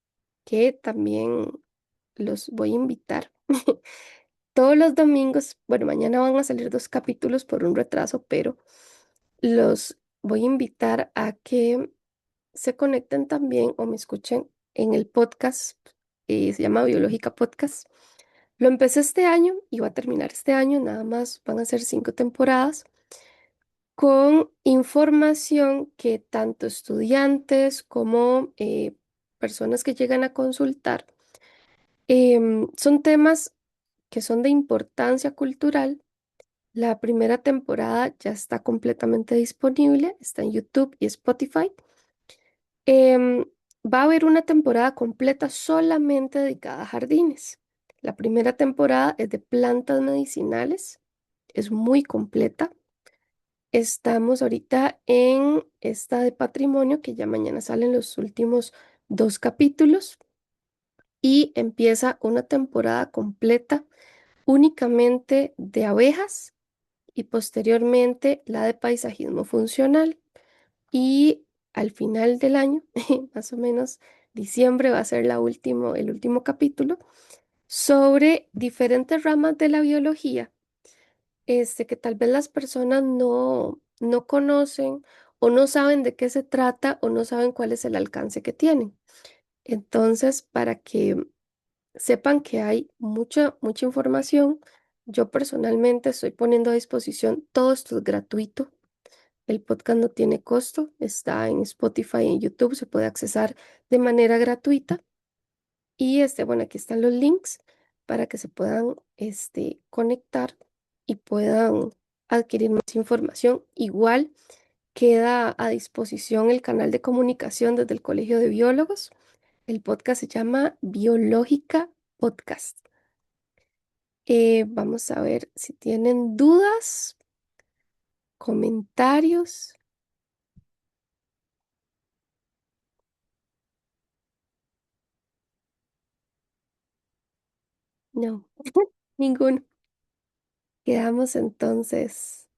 que también los voy a invitar. Todos los domingos, bueno, mañana van a salir 2 capítulos por un retraso, pero los voy a invitar a que se conecten también o me escuchen en el podcast. Se llama Biológica Podcast. Lo empecé este año y va a terminar este año, nada más van a ser 5 temporadas con información que tanto estudiantes como personas que llegan a consultar, son temas que son de importancia cultural. La primera temporada ya está completamente disponible, está en YouTube y Spotify. Em, Va a haber una temporada completa solamente dedicada a jardines. La primera temporada es de plantas medicinales, es muy completa. Estamos ahorita en esta de patrimonio, que ya mañana salen los últimos 2 capítulos, y empieza una temporada completa únicamente de abejas y posteriormente la de paisajismo funcional. Y al final del año, más o menos diciembre, va a ser el último capítulo sobre diferentes ramas de la biología, que tal vez las personas no conocen o no saben de qué se trata o no saben cuál es el alcance que tienen. Entonces, para que sepan que hay mucha información, yo personalmente estoy poniendo a disposición, todo esto es gratuito. El podcast no tiene costo, está en Spotify y en YouTube, se puede accesar de manera gratuita. Y bueno, aquí están los links para que se puedan conectar y puedan adquirir más información. Igual queda a disposición el canal de comunicación desde el Colegio de Biólogos. El podcast se llama Biológica Podcast. Vamos a ver si tienen dudas, comentarios. No, ninguno. Quedamos entonces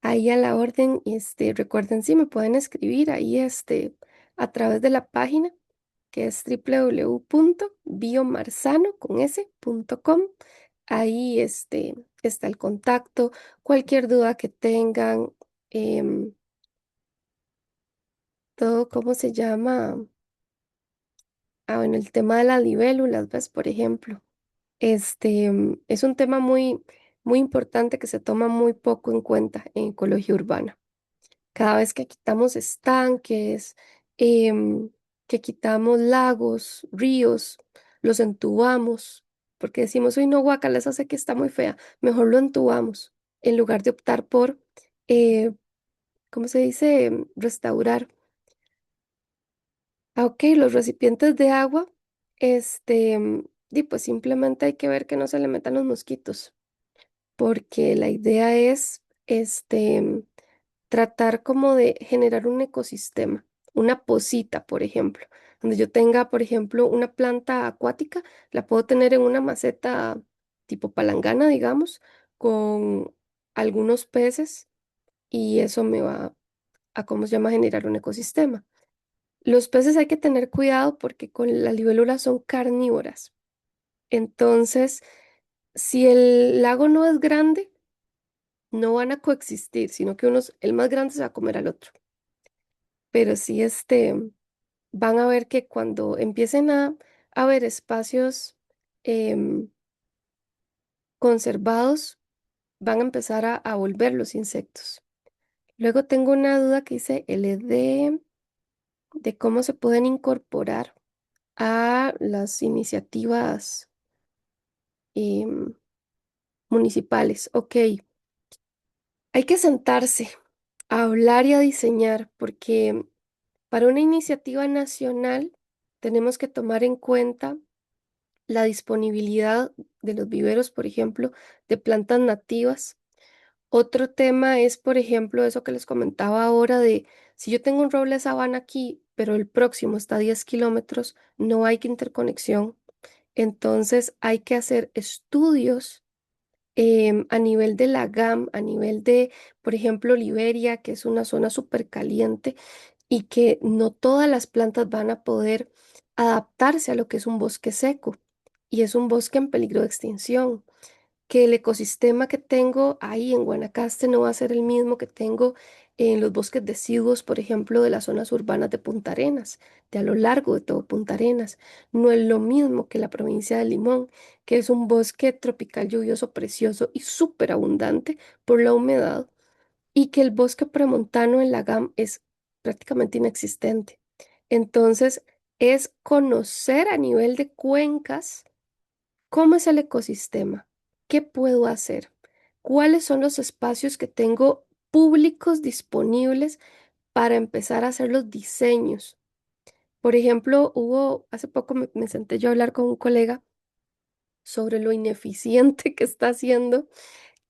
ahí a la orden. Y recuerden, sí, me pueden escribir ahí a través de la página, que es www.biomarsano.com. Ahí está el contacto, cualquier duda que tengan, em, todo, ¿cómo se llama? Bueno, el tema de las libélulas, ¿ves? Por ejemplo, es un tema muy, muy importante que se toma muy poco en cuenta en ecología urbana. Cada vez que quitamos estanques, em, que quitamos lagos, ríos, los entubamos, porque decimos, uy, no, guacala, esa sé que está muy fea, mejor lo entubamos, en lugar de optar por, ¿cómo se dice? Restaurar. Ok, los recipientes de agua, pues simplemente hay que ver que no se le metan los mosquitos, porque la idea es, tratar como de generar un ecosistema, una posita, por ejemplo, donde yo tenga, por ejemplo, una planta acuática, la puedo tener en una maceta tipo palangana, digamos, con algunos peces y eso me va a, ¿cómo se llama?, generar un ecosistema. Los peces hay que tener cuidado porque con la libélula son carnívoras. Entonces, si el lago no es grande, no van a coexistir, sino que el más grande se va a comer al otro. Pero sí, van a ver que cuando empiecen a haber espacios em, conservados, van a empezar a volver los insectos. Luego tengo una duda que dice de cómo se pueden incorporar a las iniciativas em, municipales. Ok, hay que sentarse a hablar y a diseñar, porque para una iniciativa nacional tenemos que tomar en cuenta la disponibilidad de los viveros, por ejemplo, de plantas nativas. Otro tema es, por ejemplo, eso que les comentaba ahora de si yo tengo un roble sabana aquí, pero el próximo está a 10 kilómetros, no hay interconexión. Entonces hay que hacer estudios a nivel de la GAM, a nivel de, por ejemplo, Liberia, que es una zona súper caliente y que no todas las plantas van a poder adaptarse a lo que es un bosque seco y es un bosque en peligro de extinción, que el ecosistema que tengo ahí en Guanacaste no va a ser el mismo que tengo en los bosques deciduos, por ejemplo, de las zonas urbanas de Punta Arenas, de a lo largo de todo Punta Arenas. No es lo mismo que la provincia de Limón, que es un bosque tropical lluvioso precioso y súper abundante por la humedad, y que el bosque premontano en la GAM es prácticamente inexistente. Entonces, es conocer a nivel de cuencas cómo es el ecosistema, qué puedo hacer, cuáles son los espacios que tengo públicos disponibles para empezar a hacer los diseños. Por ejemplo, hace poco me senté yo a hablar con un colega sobre lo ineficiente que está haciendo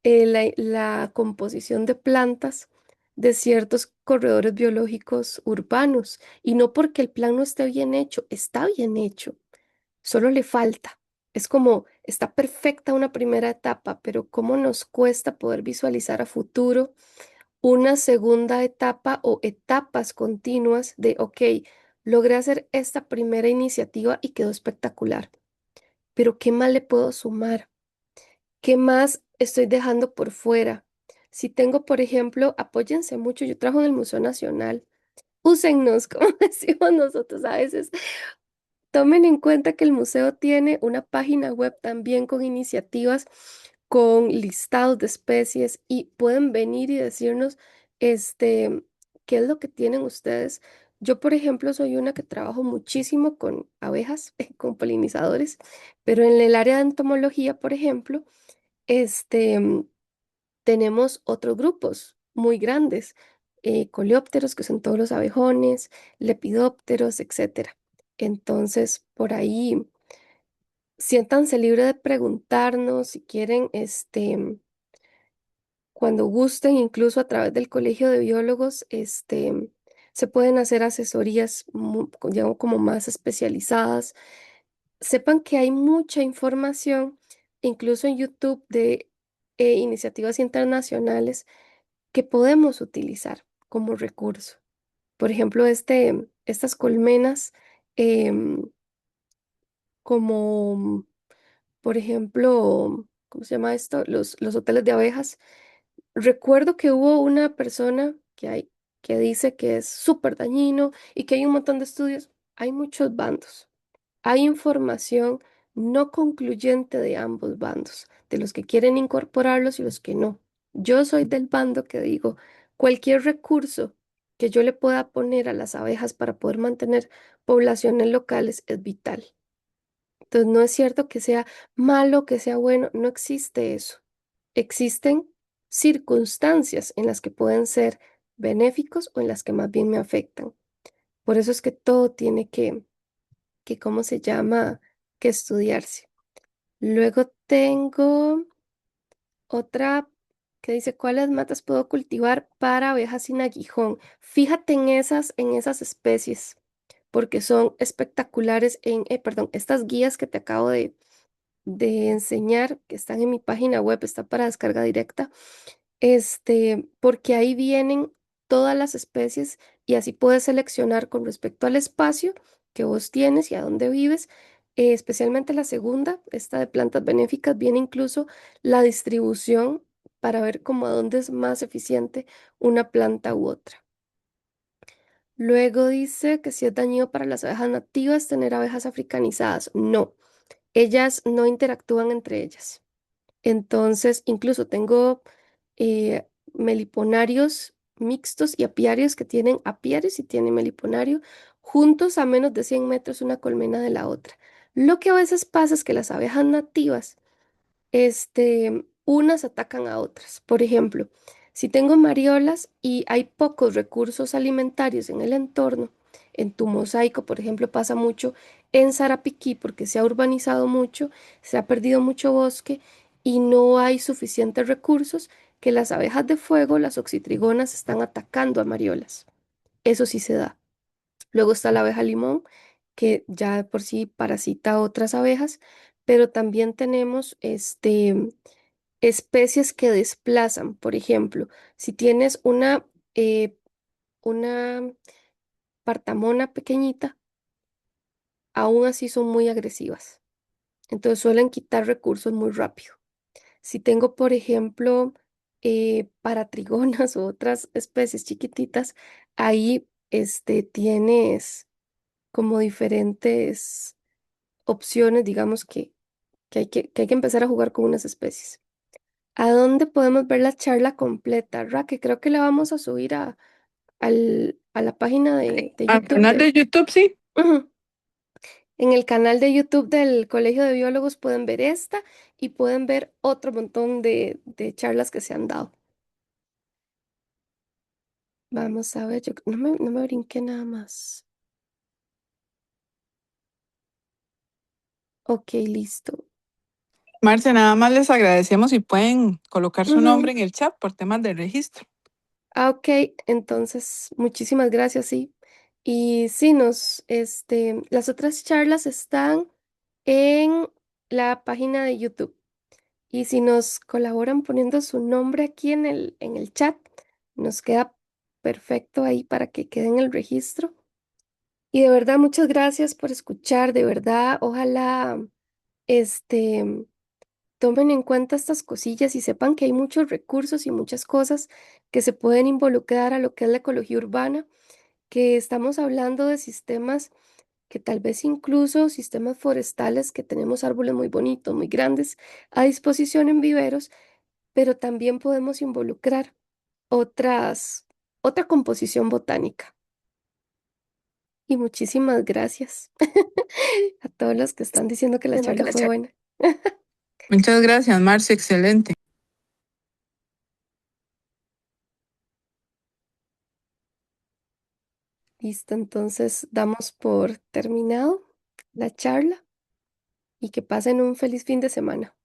la composición de plantas de ciertos corredores biológicos urbanos. Y no porque el plan no esté bien hecho, está bien hecho, solo le falta. Es como, está perfecta una primera etapa, pero cómo nos cuesta poder visualizar a futuro una segunda etapa o etapas continuas de, ok, logré hacer esta primera iniciativa y quedó espectacular, pero ¿qué más le puedo sumar? ¿Qué más estoy dejando por fuera? Si tengo, por ejemplo, apóyense mucho, yo trabajo en el Museo Nacional, úsennos, como decimos nosotros a veces. Tomen en cuenta que el museo tiene una página web también con iniciativas, con listados de especies y pueden venir y decirnos, qué es lo que tienen ustedes. Yo, por ejemplo, soy una que trabajo muchísimo con abejas, con polinizadores, pero en el área de entomología, por ejemplo, tenemos otros grupos muy grandes, coleópteros, que son todos los abejones, lepidópteros, etcétera. Entonces, por ahí, siéntanse libres de preguntarnos si quieren, cuando gusten, incluso a través del Colegio de Biólogos, se pueden hacer asesorías ya como más especializadas. Sepan que hay mucha información, incluso en YouTube, de iniciativas internacionales que podemos utilizar como recurso. Por ejemplo, estas colmenas, em, como por ejemplo ¿cómo se llama esto? Los hoteles de abejas. Recuerdo que hubo una persona que dice que es súper dañino y que hay un montón de estudios. Hay muchos bandos. Hay información no concluyente de ambos bandos, de los que quieren incorporarlos y los que no. Yo soy del bando que digo, cualquier recurso que yo le pueda poner a las abejas para poder mantener poblaciones locales es vital. Entonces, no es cierto que sea malo, que sea bueno, no existe eso. Existen circunstancias en las que pueden ser benéficos o en las que más bien me afectan. Por eso es que todo tiene ¿cómo se llama? Que estudiarse. Luego tengo otra que dice, ¿cuáles matas puedo cultivar para abejas sin aguijón? Fíjate en esas especies, porque son espectaculares perdón, estas guías que te acabo de enseñar, que están en mi página web, está para descarga directa, porque ahí vienen todas las especies y así puedes seleccionar con respecto al espacio que vos tienes y a dónde vives, especialmente la segunda, esta de plantas benéficas, viene incluso la distribución para ver cómo a dónde es más eficiente una planta u otra. Luego dice que si es dañino para las abejas nativas tener abejas africanizadas. No, ellas no interactúan entre ellas. Entonces, incluso tengo meliponarios mixtos y apiarios que tienen apiarios y tienen meliponario juntos a menos de 100 metros una colmena de la otra. Lo que a veces pasa es que las abejas nativas unas atacan a otras. Por ejemplo, si tengo mariolas y hay pocos recursos alimentarios en el entorno, en tu mosaico, por ejemplo, pasa mucho en Sarapiquí porque se ha urbanizado mucho, se ha perdido mucho bosque y no hay suficientes recursos que las abejas de fuego, las oxitrigonas, están atacando a mariolas. Eso sí se da. Luego está la abeja limón, que ya de por sí parasita a otras abejas, pero también tenemos especies que desplazan. Por ejemplo, si tienes una partamona pequeñita, aún así son muy agresivas. Entonces suelen quitar recursos muy rápido. Si tengo, por ejemplo, paratrigonas u otras especies chiquititas, ahí tienes como diferentes opciones, digamos que hay que empezar a jugar con unas especies. ¿A dónde podemos ver la charla completa, Raque? Creo que la vamos a subir a la página de Al YouTube. canal de YouTube, sí. Ujú. En el canal de YouTube del Colegio de Biólogos pueden ver esta y pueden ver otro montón de charlas que se han dado. Vamos a ver, yo no me brinqué nada más. Ok, listo. Marce, nada más les agradecemos si pueden colocar su Ujú. nombre en el chat por temas de registro. Ah, ok, entonces muchísimas gracias, sí. Y sí, las otras charlas están en la página de YouTube. Y si nos colaboran poniendo su nombre aquí en el chat, nos queda perfecto ahí para que quede en el registro. Y de verdad, muchas gracias por escuchar. De verdad, ojalá este, tomen en cuenta estas cosillas y sepan que hay muchos recursos y muchas cosas que se pueden involucrar a lo que es la ecología urbana, que estamos hablando de sistemas que tal vez incluso sistemas forestales, que tenemos árboles muy bonitos, muy grandes a disposición en viveros, pero también podemos involucrar otra composición botánica. Y muchísimas gracias a todos los que están diciendo que la charla fue buena. Muchas gracias, Marce, excelente. Listo, entonces damos por terminado la charla y que pasen un feliz fin de semana.